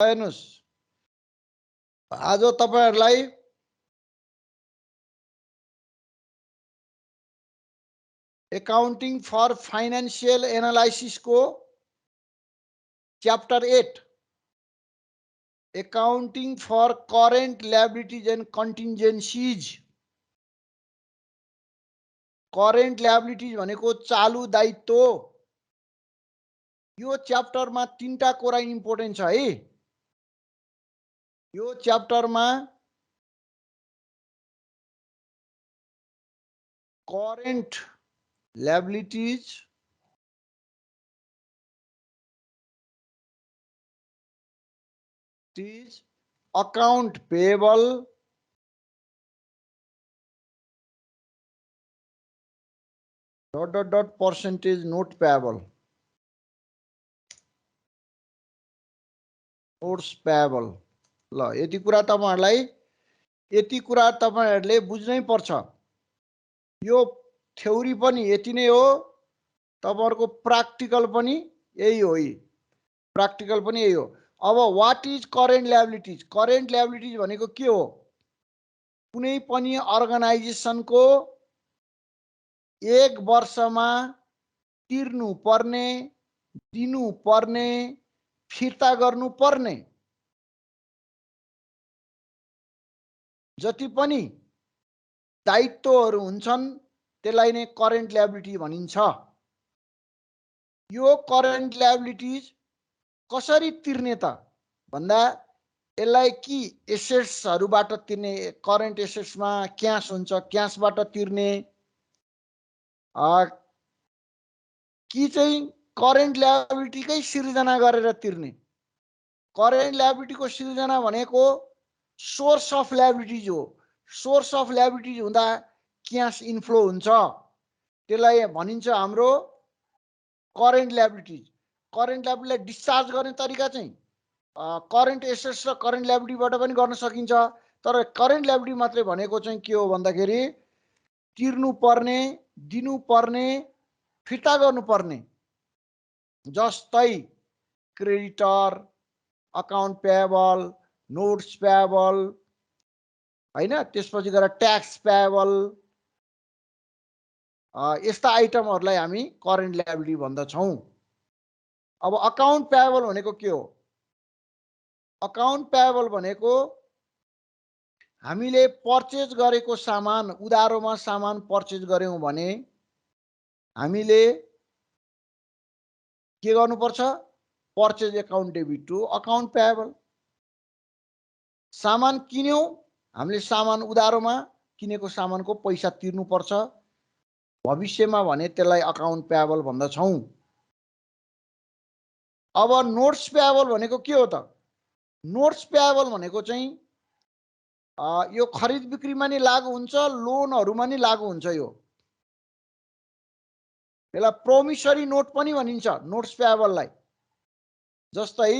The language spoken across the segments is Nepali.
हेर्नुस् आज तपाईहरुलाई अकाउन्टिङ फर फाइनेन्शियल एनालाइसिस को chapter 8 accounting for current liabilities and contingencies. Current liabilities भनेको चालू दायित्व। यो च्याप्टरमा तीनटा कुरा इम्पोर्टेन्ट छ है। यो च्याप्टरमा current liabilities account payable percentage note payable notes payable. ल यति कुरा तपाईहरुले बुझ्नै पर्छ। यो थ्योरी पनि यति नै हो, तपाईहरुको प्र्याक्टिकल पनि यही हो। प्र्याक्टिकल पनि यही हो। अब what is current liabilities? Current liabilities भनेको के हो? कुनै पनि अर्गनाइजेसनको एक वर्षमा तिर्नु पर्ने, दिनु पर्ने, फिर्ता गर्नु पर्ने जति पनि दायित्वहरू हुन्छन् त्यसलाई नै करेन्ट लायबिलिटी भनिन्छ। यो करेन्ट लायबिलिटीज कसरी तिर्ने त भन्दा यसलाई कि एसेट्सहरुबाट तिर्ने, करेन्ट एसेट्समा क्याश हुन्छ, क्याशबाट तिर्ने कि चाहिँ करेन्ट लायबिलिटीकै सिर्जना गरेर तिर्ने। करेन्ट लायबिलिटीको सिर्जना भनेको सोर्स अफ लायबिलिटीज हो। सोर्स अफ लायबिलिटीज हुँदा क्याश इन्फ्लो हुन्छ, त्यसलाई भनिन्छ हाम्रो करेन्ट लायबिलिटीज। करेन्ट लायबिलिटीलाई डिस्चार्ज गर्ने तरिका चाहिँ करेन्ट एसेट्स र करेन्ट लायबिलिटीबाट पनि गर्न सकिन्छ। तर करेन्ट लायबिलिटी मात्रै भनेको चाहिँ के हो भन्दाखेरि तिर्नु पर्ने, दिनु पर्ने, फिर्ता गर्नु पर्ने। जस्तै creditor, account payable, notes payable हैन, त्यसपछि गएर ट्याक्स पेएबल, यस्ता आइटमहरुलाई हामी करेन्ट लायबिलिटी भन्दछौं। अब अकाउंट पेएबल भनेको के हो? अकाउंट पेएबल भनेको हामीले पर्चेज गरेको सामान, उधारोमा सामान पर्चेज गर्यौं भने हामीले के गर्नुपर्छ? Purchase account debit to account payable. सामान किन्यौं, हामीले सामान उधारोमा किनेको सामानको पैसा तिर्नुपर्छ। भविष्यमा भने त्यसलाई अकाउंट पेएबल भन्दछौं। अब नोट्स पेएबल भनेको के हो त? नोट्स पेएबल भनेको चाहिँ यो खरिद बिक्रीमा नि लागू हुन्छ, लोनहरुमा नि लागू हुन्छ। यसलाई प्रोमिसरी नोट पनि भनिन्छ नोट्स पेएबललाई। जस्तै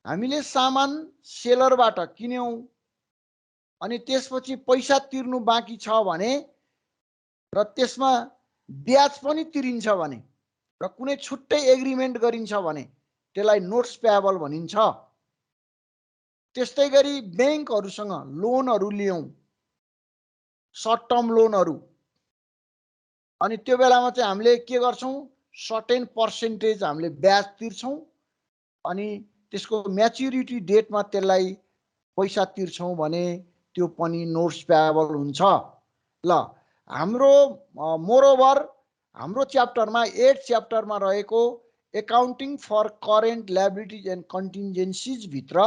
हामीले सामान सेलरबाट किन्यौं अनि त्यसपछि पैसा तिर्नु बाँकी छ भने र त्यसमा ब्याज पनि तिरिन्छ भने र कुनै छुट्टै एग्रीमेन्ट गरिन्छ भने त्यसलाई नोट्स पेएबल भनिन्छ। त्यस्तै गरी बैंकहरुसँग लोनहरु लियौं, सर्ट टर्म लोनहरु, अनि त्यो बेलामा चाहिँ हामीले के गर्छौं? सर्टेन पर्सेन्टेज हामीले ब्याज तिर्छौं अनि त्यसको म्याच्युरिटी डेटमा त्यसलाई पैसा तिर्छौं भने त्यो पनि नोट्स पेएबल हुन्छ। ल हाम्रो मोरओभर हाम्रो च्याप्टरमा 8 च्याप्टरमा रहेको accounting for current liabilities and contingencies भित्र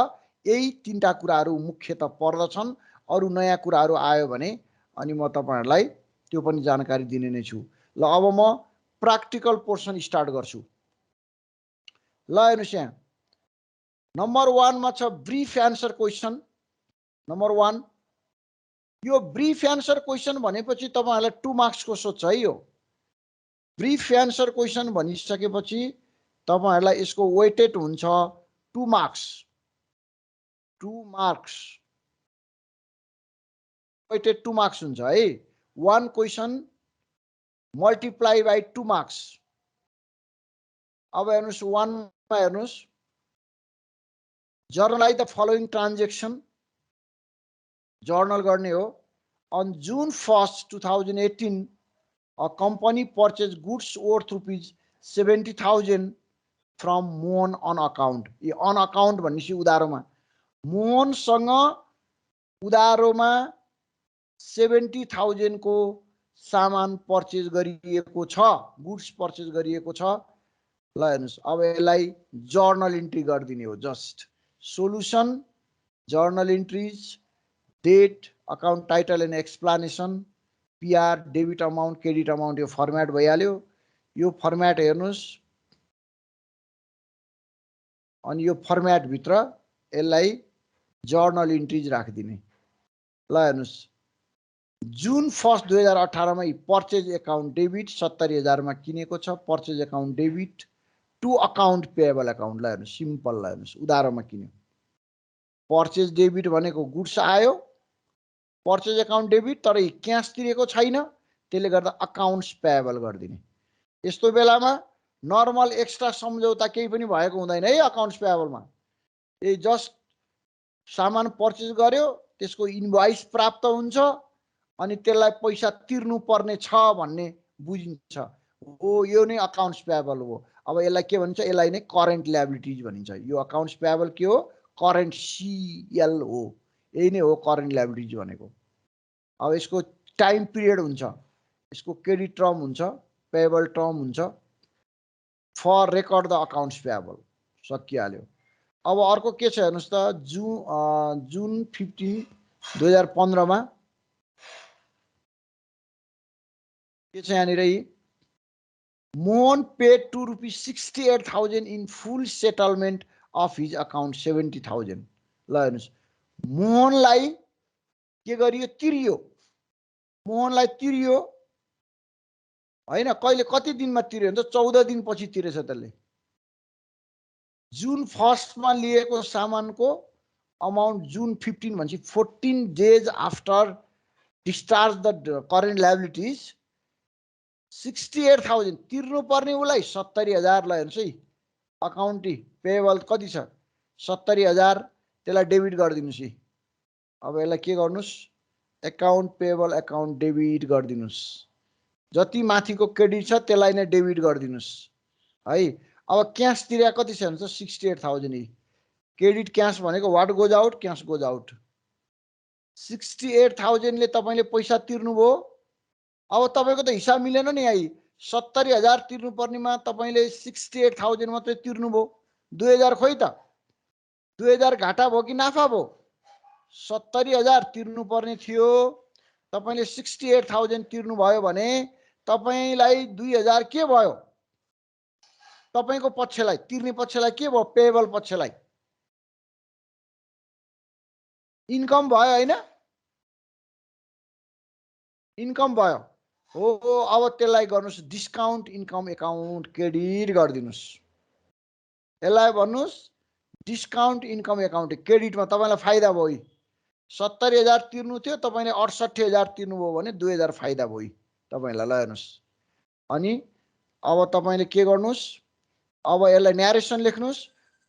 यही तीनटा कुराहरू मुख्यतः पर्दछन्। अरु नयाँ कुराहरू आयो भने अनि म तपाईहरुलाई त्यो पनि जानकारी दिने नै छु। ल अब म प्र्याक्टिकल पोर्सन स्टार्ट गर्छु। ल हेर्नुस् यहाँ नम्बर 1 मा छ ब्रीफ एन्सर क्वेशन। नम्बर 1 यो ब्रीफ एन्सर क्वेशन भनेपछि तपाईहरुलाई 2 मार्क्स को सोध्छ है। यो ब्रीफ एन्सर क्वेशन भनिसकेपछि तपाईहरुलाई यसको वेटेड हुन्छ 2 मार्क्स। 2 मार्क्स वेटेड 2 मार्क्स हुन्छ है। 1 क्वेशन मल्टिप्लाई बाइ 2 मार्क्स। अब हेर्नुस् 1 मा हेर्नुस् generalized the following transaction journal गर्ने हो। On June 1st, 2018, a company purchased goods worth rupees 70,000 from Mohan on account. ये on account भनेपछि उधारोमा मोहनसँग उधारोमा 70,000 को सामान पर्चेज गरिएको छ, गुड्स पर्चेज गरिएको छ। ल हेर्नुस्, अब यसलाई जर्नल इन्ट्री गरिदिने हो। Just solution, journal entries, date, account title and explanation, PR, debit amount, credit amount, यो फर्मेट भइहाल्यो। यो फर्मेट हेर्नुस्, अनि यो फर्मेट भित्र यसलाई जर्नल इन्ट्रिज राखिदिने। ल हेर्नुस्, जुन 1 2018 मा पर्चेज एकाउन्ट डेबिट 70,000 मा किनेको छ। Purchase account debit to account payable account. ल हेर्नुस्, सिम्पल। ल हेर्नुस्, उधारोमा किन्यो। पर्चेज डेबिट भनेको गुड्स आयो, पर्चेज एकाउन्ट डेबिट, तर क्यास तिरेको छैन, त्यसले गर्दा अकाउन्ट्स पेएबल गरिदिने। यस्तो बेलामा नर्मल एक्स्ट्रा सम्झौता केही पनि भएको हुँदैन है अकाउन्ट्स पेएबलमा। ए जस्ट सामान पर्चेज गर्यो, त्यसको इन्भोइस प्राप्त हुन्छ, अनि त्यसलाई पैसा तिर्नु पर्ने छ भन्ने बुझिन्छ। हो, यो नै अकाउन्ट्स पेएबल हो। अब यसलाई के भन्छ? यसलाई नै करेन्ट ल्याबिलिटिज भनिन्छ। यो अकाउन्ट्स पेएबल के हो? करेन्ट सिएल हो। यही नै हो करेन्ट ल्याबिलिटिज भनेको। अब यसको टाइम पिरियड हुन्छ, यसको क्रेडिट टर्म हुन्छ, पेएबल टर्म हुन्छ। For record the accounts payable सकिहाल्यो। अब अर्को के छ हेर्नुस् त, जुन 15 2015 मा के छ यहाँनिर? Mohan paid to rupees 68,000 in full settlement of his account 70,000। ल हेर्नुस्, मोहनलाई के गरियो? तिरियो। मोहनलाई तिरियो होइन, कहिले कति दिनमा तिर्यो भने 14 दिनपछि तिरेछ त्यसले। जुन 1 मा लिएको सामानको अमाउन्ट जुन 15 भनेपछि 14 days after discharge the current liabilities 68,000 तिर्नु पर्ने उसलाई 70,000। ल हेर्नुहोस् है, अकाउन्ट पेएबल कति छ? 70,000, त्यसलाई डेबिट गरिदिनुहोस् है। अब यसलाई के गर्नुहोस्? एकाउन्ट पेएबल एकाउन्ट डेबिट गरिदिनुहोस्। जति माथिको क्रेडिट छ त्यसलाई नै डेबिट गरिदिनुहोस् है। अब क्यास तिरे कति छ भन्छ? 68,000। क्रेडिट क्यास भनेको what goes out, cash goes out. 68,000 ले तपाईँले पैसा तिर्नुभयो। अब तपाईँको त हिसाब मिलेन नि है। 70,000 तिर्नु पर्नेमा तपाईँले 68,000 मात्रै तिर्नुभयो। 2,000 खोइ त, 2,000 घाटा भयो कि नाफा भयो? 70,000 तिर्नु पर्ने थियो, तपाईँले 68,000 तिर्नुभयो भने तपाईँलाई 2,000 के भयो? तपाईँको पक्षलाई, तिर्ने पक्षलाई के भयो? पेएबल पक्षलाई इन्कम भयो होइन? इन्कम भयो हो। अब त्यसलाई गर्नुहोस् डिस्काउन्ट इन्कम एकाउन्ट क्रेडिट गरिदिनुहोस्। यसलाई भन्नुहोस् डिस्काउन्ट इन्कम एकाउन्ट क्रेडिटमा तपाईँलाई फाइदा भयो। 70,000 तिर्नु थियो, तपाईँले 68,000 तिर्नुभयो भने 2,000 फाइदा भयो तपाईँलाई। ल हेर्नुहोस्, अनि अब तपाईँले के गर्नुहोस्? अब यसलाई न्यारेसन लेख्नुहोस्।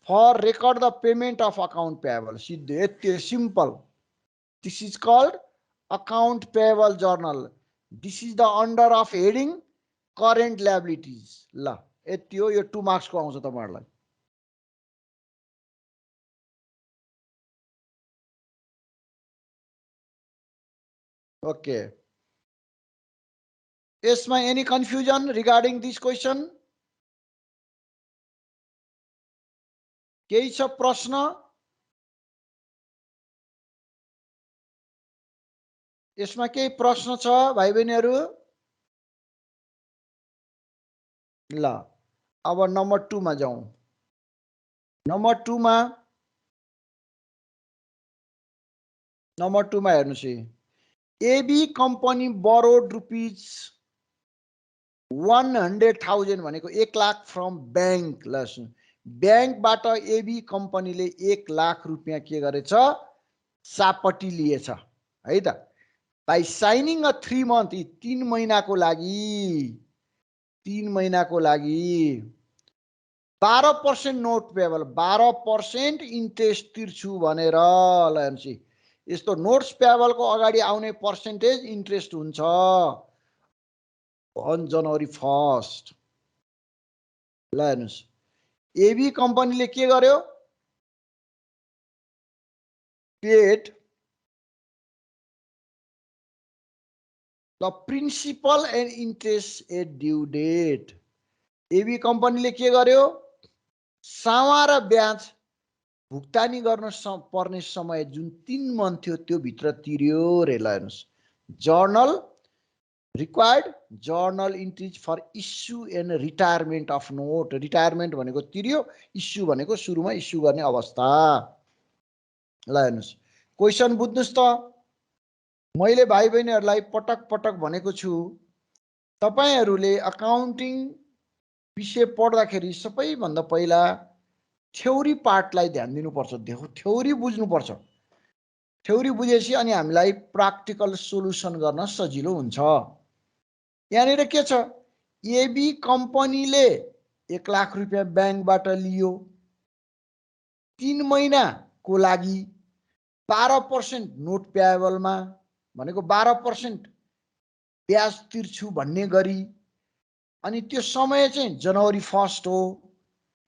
For record the payment of account payable. सिधै यति simple. This is called account payable journal. This is the under of heading current liabilities. ल यति हो, यो 2 मार्क्सको आउँछ तपाईँहरूलाई। ओके, यसमा any confusion regarding this question? केही छ प्रश्न? यसमा केही प्रश्न छ भाइ बहिनीहरू? ल अब नम्बर 2 मा जाउँ। नम्बर 2 मा हेर्नुहोस् है, एबी कम्पनी बरोड रुपिज 100,000 भनेको 1 लाख फ्रम ब्याङ्क। ल ब्याङ्कबाट एबी कम्पनीले 1 लाख रुपियाँ के गरेछ? सापट्टि लिएछ है त। बाई साइनिङ अ 3 month, 3 महिनाको लागि 12% नोट पेएबल, 12% इन्ट्रेस्ट तिर्छु भनेर। ल हेर्नुहोस्, यस्तो नोट्स पेएबलको अगाडि आउने पर्सेन्टेज इन्ट्रेस्ट हुन्छ अन जनवरी 1 ल हेर्नुहोस्, एबी कम्पनीले के गर्यो, paid the principal and interest at due date. AB कम्पनीले के गर्यो, सावा र ब्याज भुक्तानी गर्न पर्ने समय जुन 3 मन्थ थियो त्यो भित्र तिर्यो रे। ल हेर्नुहोस्, journal required journal entries for issue and retirement of note. Retirement भनेको तिर्यो, इस्यु भनेको सुरुमा इस्यु गर्ने अवस्था। ल हेर्नुहोस्, क्वेसन बुझ्नुहोस् त, मैले भाइ बहिनीहरूलाई पटक पटक भनेको छु, तपाईहरूले अकाउन्टिङ विषय पढ्दाखेरि सबैभन्दा पहिला थ्योरी पार्टलाई ध्यान दिनुपर्छ, थ्योरी बुझ्नुपर्छ। थ्योरी बुझेपछि अनि हामीलाई प्र्याक्टिकल सोल्युसन गर्न सजिलो हुन्छ। यहाँनिर के छ, एबी कम्पनीले 1 लाख रुपियाँ ब्याङ्कबाट लियो, 3 महिनाको लागि 12% नोट पेएबलमा, भनेको 12% ब्याज तिर्छु भन्ने गरी, अनि त्यो समय चाहिँ जनवरी 1 हो।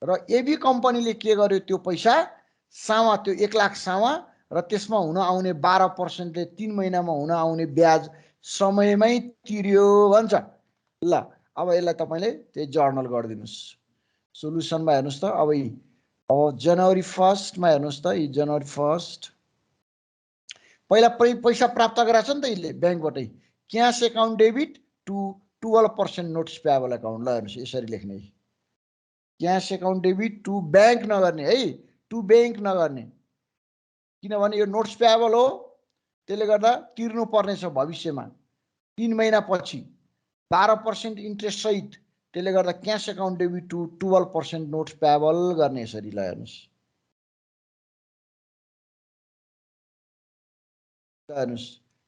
र एबी कम्पनीले के गर्यो, त्यो पैसा सावा, त्यो 1 लाख सावा र त्यसमा हुन आउने 12%ले 3 महिनामा हुन आउने ब्याज समयमै तिर्यो भन्छ। ल अब यसलाई तपाईले त्यही जर्नल गरिदिनुस्। सोलुसनमा हेर्नुस् त, अब जनवरी 1 मा हेर्नुस् त, जनवरी 1 पहिला पैसा प्राप्त गराछ नि त यसले ब्याङ्कबाटै, cash account debit to 12% notes payable account. ल हेर्नुस्, यसरी लेख्ने, cash account debit to bank नगर्ने है, टु ब्याङ्क नगर्ने, किनभने यो नोट्स पेएबल हो, त्यसले गर्दा तिर्नु पर्ने छ भविष्यमा 3 महिनापछि 12% इन्ट्रेस्ट सहित, त्यसले गर्दा cash account debit to 12% notes payable गर्ने यसरी। ल हेर्नुस्,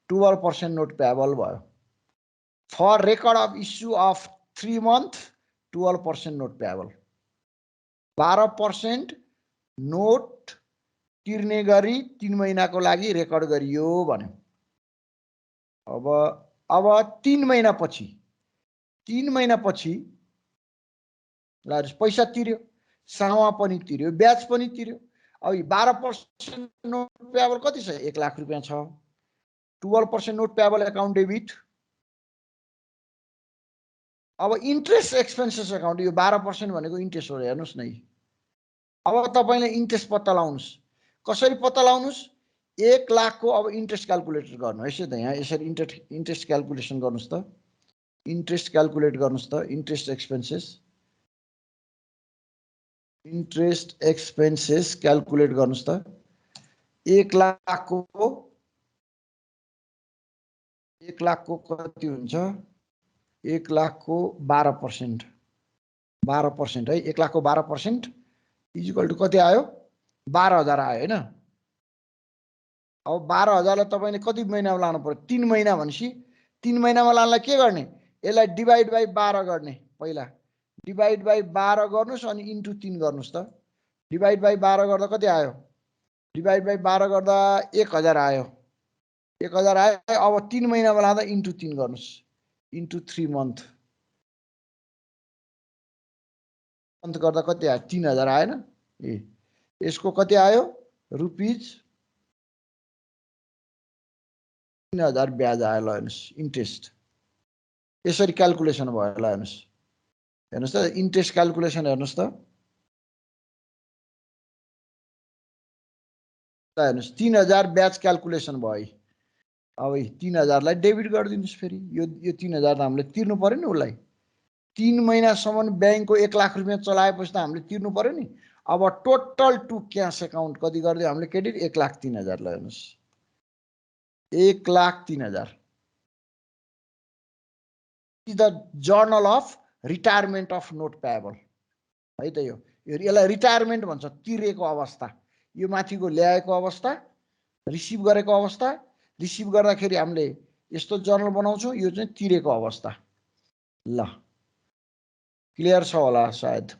12% नोट पेएबल भयो। For record of issue of 3 month 12% note payable, 12% note तिर्ने गरी 3 महिनाको लागि रेकर्ड गरियो भन्यो। अब 3 महिनापछि, 3 महिनापछि ल पैसा तिर्यो, सावा पनि तिर्यो, ब्याज पनि तिर्यो। अब 12% नोट पेएबल कति छ, 1 लाख रुपियाँ छ। 12% नोट पेएबल एकाउन्ट डेबिट। अब इन्ट्रेस्ट एक्सपेन्सेस एकाउन्ट, यो 12% भनेको इन्ट्रेस्ट हो, हेर्नुस् न। अब तपाईले इन्ट्रेस्ट पत्ता लगाउनुस्, कसरी पत्ता लगाउनुस्, 1 लाखको अब इन्ट्रेस्ट क्याल्कुलेट गर्नु यसो त, यहाँ यसरी इन्ट्रेस्ट क्याल्कुलेसन गर्नुस् त, इन्ट्रेस्ट क्याल्कुलेट गर्नुस् त, इन्ट्रेस्ट एक्सपेन्सेस क्याल्कुलेट गर्नुस् त। 1 लाखको कति हुन्छ, 1 लाखको 12%, 12% है, 1 लाखको 12% इक्वल टु कति आयो, 12,000 आयो हैन। अब 12,000लाई तपाईले कति महिनामा लानु पर्यो, 3 महिना भनेपछि 3 महिनामा लानलाई के गर्ने, यसलाई डिभाइड बाइ 12 गर्ने, पहिला डिभाइड बाइ 12 गर्नुस् अनि इन्टु 3 गर्नुस् त। डिभाइड बाइ 12 गर्दा कति आयो, डिभाइड बाइ 12 गर्दा 1000 आयो, 1000 आयो। अब 3 महिनामा लाँदा इन्टु 3 गर्नुस्, इन्टु 3 मन्थ गर्दा कति आयो, 3000 आएन। यसको कति आयो, रुपिज 3000 ब्याज आयो। ल हेर्नुस्, इन्ट्रेस्ट यसरी क्याल्कुलेसन भयो। ल हेर्नुस् त, इन्ट्रेस्ट क्याल्कुलेसन हेर्नुस् त। ल हेर्नुस्, 3000 ब्याज क्याल्कुलेसन भयो। अब 3000लाई डेबिट गरिदिनुस् फेरि, यो 3000 त हामीले तिर्नु पर्यो नि उसलाई। 3 महिनासम्म ब्याङ्कको 1 लाख रुपियाँ चलाएपछि त हामीले तिर्नु पर्यो नि। अब टोटल टु क्यास एकाउन्ट कति गरिदियो हामीले क्रेडिट, 1,03,000। ल हेर्नुस्, 1,03,000 is the journal of retirement of note payable है त। यसलाई रिटायरमेन्ट भन्छ, तिरेको अवस्था। यो माथिको ल्याएको अवस्था, रिसिभ गरेको अवस्था, रिसिभ गर्दाखेरि हामीले यस्तो जर्नल बनाउँछौँ, यो चाहिँ तिरेको अवस्था। ल क्लियर छ होला सायद।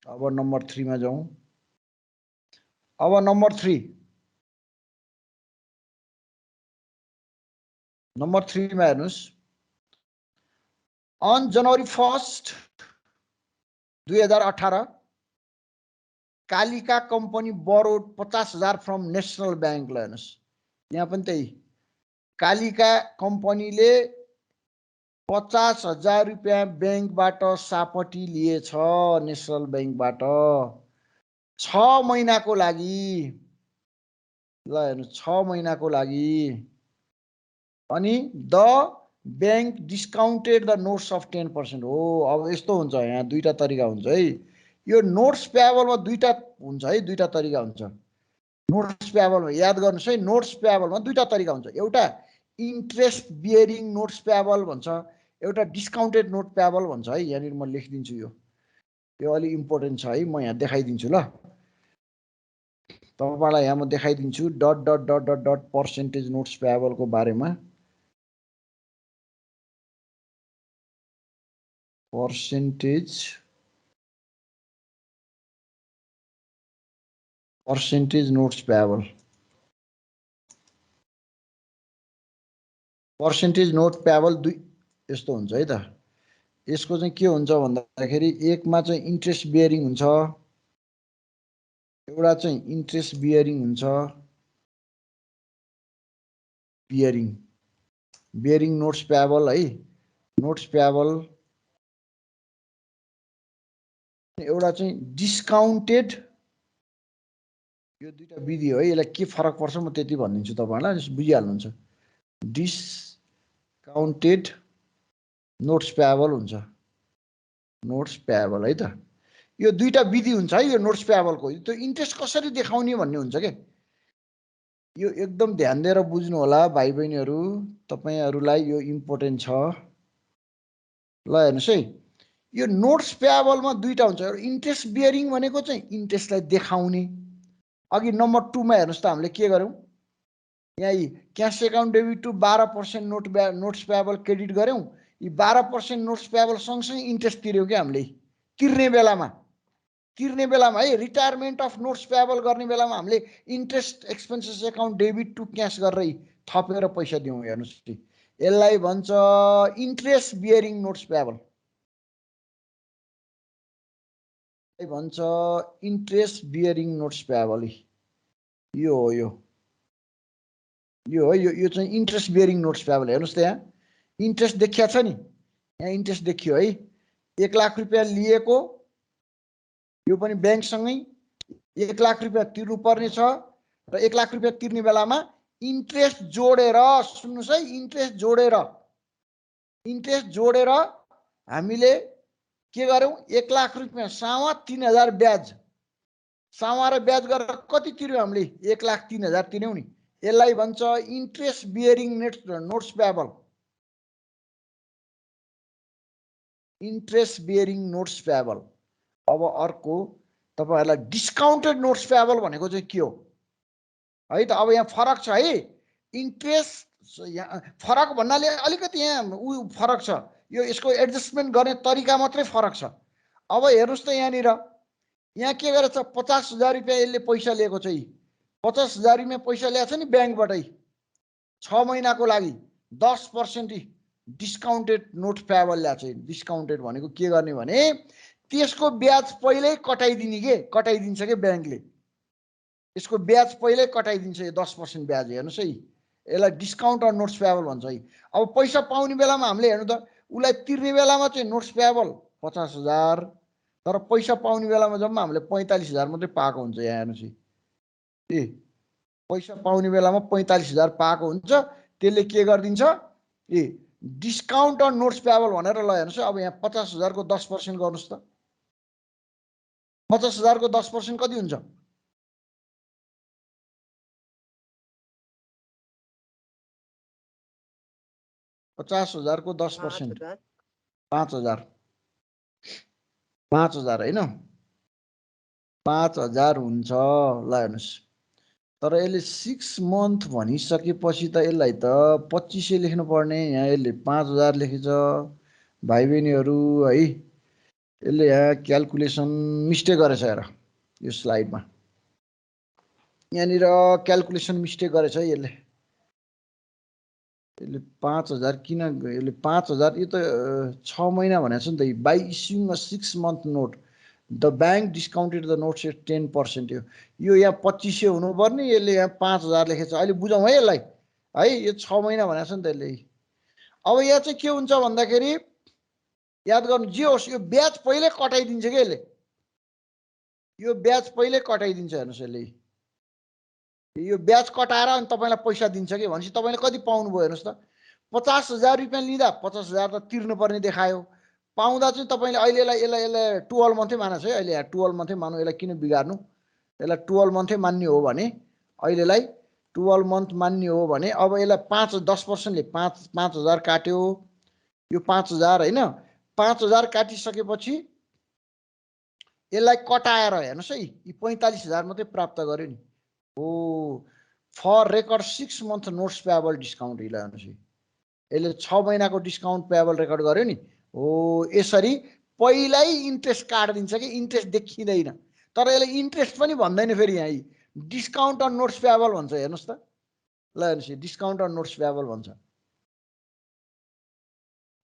अब नम्बर 3 मा जाउँ। अब नम्बर 3 मा हेर्नुस्। On January 1 2018 Kalika company borrowed 50,000 from National Bank. ल हेर्नुस् यहाँ पनि त्यही कालिका कम्पनीले 50,000 रुपियाँ बैंकबाट सापटी लिएछ नेशनल बैंकबाट 6 महिनाको लागि। ल हेर्नुस् 6 महिनाको लागि। अनि the bank discounted the notes of 10%। हो अब यस्तो हुन्छ, यहाँ दुईटा तरिका हुन्छ है। यो नोट्स पेएबलमा दुईटा हुन्छ है, दुईटा तरिका हुन्छ। नोट्स पेएबलमा याद गर्नुहोस् है, नोट्स पेएबलमा दुईटा तरिका हुन्छ। एउटा इन्ट्रेस्ट बियरिङ नोट्स पेएबल भन्छ, एउटा डिस्काउन्टेड नोट पेएबल भन्छ है। यहाँनिर म लेखिदिन्छु, यो अलि इम्पोर्टेन्ट छ है। म यहाँ देखाइदिन्छु ल तपाईलाई, यहाँ म देखाइदिन्छु dot dot dot dot dot percentage notes पेएबलको बारेमा। Percentage notes payable. Percentage note payable दुई यस्तो हुन्छ है त। यसको चाहिँ के हुन्छ भन्दाखेरि एकमा चाहिँ इन्ट्रेस्ट बियरिङ हुन्छ, एउटा चाहिँ इन्ट्रेस्ट बियरिङ हुन्छ। बियरिङ नोट्स पेएबल है, नोट्स पेएबल। एउटा चाहिँ डिस्काउन्टेड। यो दुईटा विधि हो है, यसलाई के फरक पर्छ म त्यति भनिदिन्छु तपाईहरुलाई, बुझिहाल्नुहुन्छ। डिस्काउन्टेड नोट्स पेएबल हुन्छ, नोट्स पेएबल है त। यो दुईटा विधि हुन्छ है यो नोट्स पेएबलको। त्यो इन्ट्रेस्ट कसरी देखाउने भन्ने हुन्छ के। यो एकदम ध्यान दिएर बुझ्नु होला भाइ बहिनीहरु, तपाईहरुलाई यो इम्पोर्टेन्ट छ। ल हेर्नुस् है, यो नोट्स पेएबलमा दुईटा हुन्छ। एउटा इन्ट्रेस्ट बियरिङ भनेको चाहिँ इन्ट्रेस्टलाई देखाउने। अघि नम्बर 2 मा हेर्नुस् त हामीले के गर्यौं, यहाँ cash account debit to 12% notes payable credit गर्यौं। यी 12% नोट्स पेएबल सँगसँगै इन्ट्रेस्ट तिर्यौं के हामीले। तिर्ने बेलामा है, रिटायरमेन्ट अफ नोट्स पेएबल गर्ने बेलामा हामीले interest expenses account debit to cash गरेर थपेर पैसा दियौं। हेर्नुस् यसलाई भन्छ इन्ट्रेस्ट बियरिङ नोट्स पेएबल। भन्छ इन्ट्रेस्ट बियरिङ नोट्स पेएबल। यो हो, यो चाहिँ इन्ट्रेस्ट बियरिङ नोट्स पेएबल। हेर्नुस् त यहाँ इन्ट्रेस्ट देखिया छ नि, यहाँ इन्ट्रेस्ट देखियो है। 1 लाख रुपियाँ लिएको, यो पनि बैंकसँगै 1 लाख रुपियाँ तिर्नु पर्ने छ र 1 लाख रुपियाँ तिर्ने बेलामा इन्ट्रेस्ट जोडेर, सुन्नुस् है, इन्ट्रेस्ट जोडेर हामीले के गर्यौं, 1 लाख रुपियाँ सावा 3,000 ब्याज, सावा र ब्याज गरेर कति तिर्यौं हामीले, 1,03,000 तिर्यौं नि। यसलाई भन्छ interest bearing notes payable. Interest bearing notes payable. अब अर्को तपाईहरुलाई डिस्काउन्टेड नोट्स पेएबल भनेको चाहिँ के हो है त। अब यहाँ फरक छ है, इन्ट्रेस्ट फरक भन्नाले अलिकति यहाँ फरक छ, यो यसको एडजस्टमेन्ट गर्ने तरिका मात्रै फरक छ। अब हेर्नुस् त यहाँनिर, यहाँ के गरेछ, 50,000 रुपियाँ यसले पैसा लिएको छ। 50,000 रुपियाँ पैसा ल्याएको छ नि बैंकबाटै 6 महिनाको लागि 10% डिस्काउन्टेड नोट पेएबल ल्याएको छ। डिस्काउन्टेड भनेको के गर्ने भने त्यसको ब्याज पहिल्यै कटाइदिने के, कटाइदिन्छ के बैंकले। यसको ब्याज पहिल्यै कटाइदिन्छ, यो 10% ब्याज। हेर्नुस् है, यसलाई डिस्काउन्ट अन नोट्स पेएबल भन्छ है। अब पैसा पाउने बेलामा हामीले हेर्नु त, उलाई तिर्ने बेलामा चाहिँ नोट्स पेएबल 50,000, तर पैसा पाउने बेलामा जम्मा हामीले 45,000 मात्रै पाएको हुन्छ। यहाँ हेर्नुस् है, पैसा पाउने बेलामा 45,000 पाएको हुन्छ। त्यसले के गरिदिन्छ, डिस्काउन्ट अन नोट्स पेएबल भनेर। ल हेर्नुस्, अब यहाँ 50,000 को 10% गर्नुस् त। 50,000 को 10% कति हुन्छ, 50,000 को 10% 5,000 होइन, 5,000 हुन्छ। ल हेर्नुस्, तर यसले 6 मन्थ भनिसकेपछि त यसलाई त 2500 लेख्नु पर्ने। यहाँ यसले 5,000 लेखेछ भाइ बहिनीहरु है। यसले यहाँ क्याल्कुलेसन मिस्टेक गरेछ हेर यो स्लाइडमा यहाँनिर क्याल्कुलेसन मिस्टेक गरेछ यसले 5000 किन यसले 5000 यो त 6 महिना भनेको छ नि त by issuing a 6 month note the bank discounted the notes at 10% यो यहाँ 2500 हुनुपर्ने यसले यहाँ 5000 लेखेको छ अहिले बुझौँ है यसलाई है यो 6 महिना भनेको छ नि त यसले अब यहाँ चाहिँ के हुन्छ भन्दाखेरि याद गर्नु जे होस् यो ब्याज पहिले कटाइदिन्छ कि यसले यो ब्याज पहिले कटाइदिन्छ हेर्नुहोस् यसले यो ब्याज कटाएर अनि तपाईँलाई पैसा दिन्छ कि भनेपछि तपाईँले कति पाउनुभयो हेर्नुहोस् त 50,000 रुपियाँ लिँदा 50,000 त तिर्नुपर्ने देखायो पाउँदा चाहिँ तपाईँले अहिले यसलाई 12 मन्थै मानेछ है अहिले 12 मन्थै मानौँ यसलाई किन बिगार्नु यसलाई 12 मन्थै मान्ने हो भने अहिलेलाई 12 मन्थ मान्ने हो भने अब यसलाई 10%ले 5,000 काट्यो यो 5,000 होइन 5,000 काटिसकेपछि यसलाई कटाएर हेर्नुहोस् है यी 45,000 मात्रै प्राप्त गर्यो नि हो for record 6 month notes payable discount यसलाई हेर्नुहोस् यसले 6 महिनाको डिस्काउन्ट पेएबल रेकर्ड गर्यो नि हो यसरी पहिल्यै इन्ट्रेस्ट काटिदिन्छ कि इन्ट्रेस्ट देखिँदैन तर यसले इन्ट्रेस्ट पनि भन्दैन फेरि यहाँ डिस्काउन्ट अन नोट्स पेएबल भन्छ हेर्नुहोस् त ल हेर्नुहोस् डिस्काउन्ट अन नोट्स पेएबल भन्छ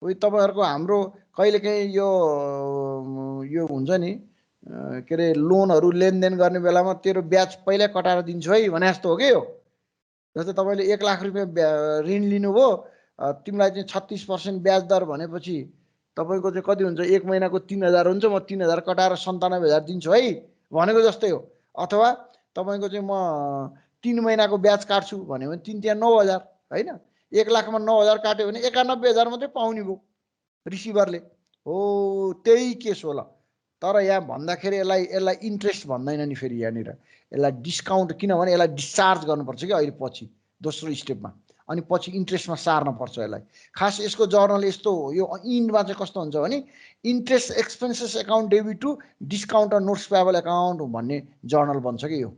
उयो तपाईँहरूको हाम्रो कहिलेकाहीँ यो हुन्छ नि के अरे लोनहरू लेनदेन गर्ने बेलामा तेरो ब्याज पहिल्यै कटाएर दिन्छु है भने जस्तो हो कि यो जस्तै तपाईँले 1 लाख रुपियाँ ऋण लिनुभयो तिमीलाई चाहिँ 36% ब्याज दर भनेपछि तपाईँको चाहिँ कति हुन्छ 1 महिनाको 3,000 हुन्छ म 3,000 कटाएर 97,000 दिन्छु है भनेको जस्तै हो अथवा तपाईँको चाहिँ म 3 महिनाको ब्याज काट्छु भन्यो भने 3 त्यहाँ 9,000 होइन 1 लाखमा 9,000 काट्यो भने 91,000 मात्रै पाउने भयो रिसिभरले हो त्यही केस हो ल तर यहाँ भन्दाखेरि यसलाई इन्ट्रेस्ट भन्दैन नि फेरि यहाँनिर यसलाई डिस्काउन्ट किनभने यसलाई डिस्चार्ज गर्नुपर्छ कि अहिले पछि दोस्रो स्टेपमा अनि पछि इन्ट्रेस्टमा सार्न पर्छ यसलाई खास यसको जर्नल यस्तो हो यो इन्डमा चाहिँ कस्तो हुन्छ भने interest expenses account debit to discount on notes payable account भन्ने जर्नल बन्छ कि यो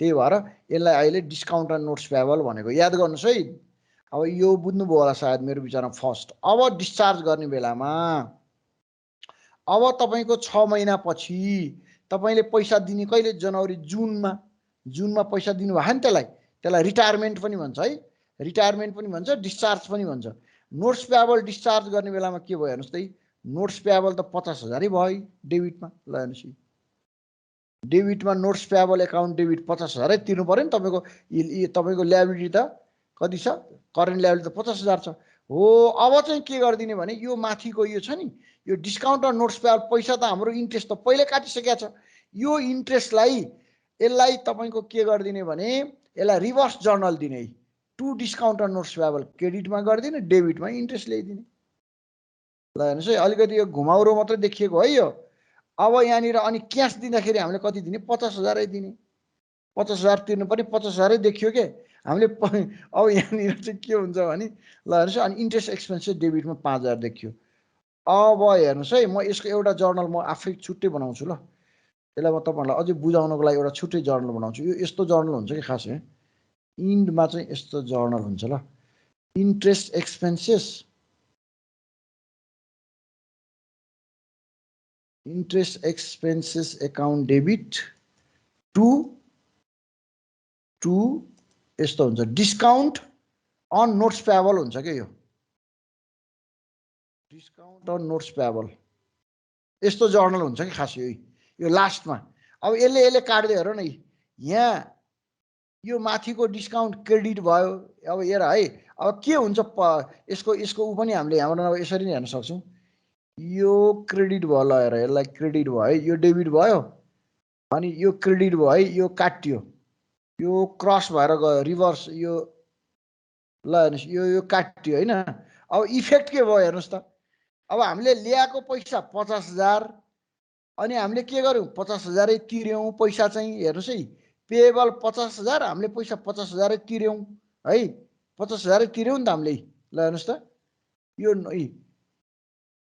त्यही भएर यसलाई अहिले डिस्काउन्ट अन नोट्स पेएबल भनेको याद गर्नुहोस् है अब यो बुझ्नुभयो होला सायद मेरो विचारमा फर्स्ट अब डिस्चार्ज गर्ने बेलामा अब तपाईँको 6 महिनापछि तपाईँले पैसा दिने कहिले जनवरी जुनमा पैसा दिनु भयो नि त्यसलाई रिटायरमेन्ट पनि भन्छ है रिटायरमेन्ट पनि भन्छ डिस्चार्ज पनि भन्छ नोट्स पेएबल डिस्चार्ज गर्ने बेलामा के भयो हेर्नुहोस् त नोट्स पेएबल त 50,000 भयो डेबिटमा ल हेर्नुहोस् डेबिटमा नोट्स पेएबल एकाउन्ट डेबिट 50,000 तिर्नु पर्यो नि तपाईँको ल्याबिलिटी त कति छ करेन्ट ल्याबिलिटी त 50,000 छ हो अब चाहिँ के गरिदिने भने यो माथिको यो छ नि यो डिस्काउन्ट अन नोट्स पेएबल पैसा त हाम्रो इन्ट्रेस्ट त पहिले काटिसकेको छ यो इन्ट्रेस्टलाई यसलाई तपाईँको के गरिदिने भने यसलाई रिभर्स जर्नल दिने to discount on notes payable क्रेडिटमा गरिदिने डेबिटमा इन्ट्रेस्ट ल्याइदिने ल हेर्नुहोस् है अलिकति यो घुमाउरो मात्रै देखिएको है यो अब यहाँनिर अनि क्यास दिँदाखेरि हामीले कति दिने 50,000 दिने 50,000 तिर्नु पर्ने 50,000 देखियो के हामीले अब यहाँनिर चाहिँ के हुन्छ भने ल हेर्नुहोस् अनि इन्ट्रेस्ट एक्सपेन्सेस डेबिटमा 5,000 देखियो अब हेर्नुहोस् है म यसको एउटा जर्नल म आफै छुट्टै बनाउँछु ल यसलाई म तपाईँहरूलाई अझै बुझाउनको लागि एउटा छुट्टै जर्नल बनाउँछु यो यस्तो जर्नल हुन्छ कि खास इन्डमा चाहिँ यस्तो जर्नल हुन्छ ल interest expenses account debit to यस्तो हुन्छ डिस्काउन्ट अन नोट्स पेएबल हुन्छ क्या यो डिस्काउन्ट अन नोट्स पेएबल यस्तो जर्नल हुन्छ कि खास यो लास्टमा अब यसले काट्दै हेर न यहाँ यो माथिको डिस्काउन्ट क्रेडिट भयो अब हेर है अब के हुन्छ यसको ऊ पनि हामीले यहाँबाट अब यसरी नै हेर्न सक्छौँ यो क्रेडिट भयो ल हेर यसलाई क्रेडिट भयो है यो डेबिट भयो अनि यो क्रेडिट भयो है यो काटियो यो क्रस भएर गयो रिभर्स यो ल हेर्नुहोस् यो काटियो होइन अब इफेक्ट के भयो हेर्नुहोस् त अब हामीले ल्याएको पैसा 50,000 अनि हामीले के गर्यौँ 50,000 तिर्यौँ पैसा चाहिँ हेर्नुहोस् है पेएबल 50,000 हामीले पैसा 50,000 तिर्यौँ है 50,000 तिर्यौँ नि त हामीले ल हेर्नुहोस् त यो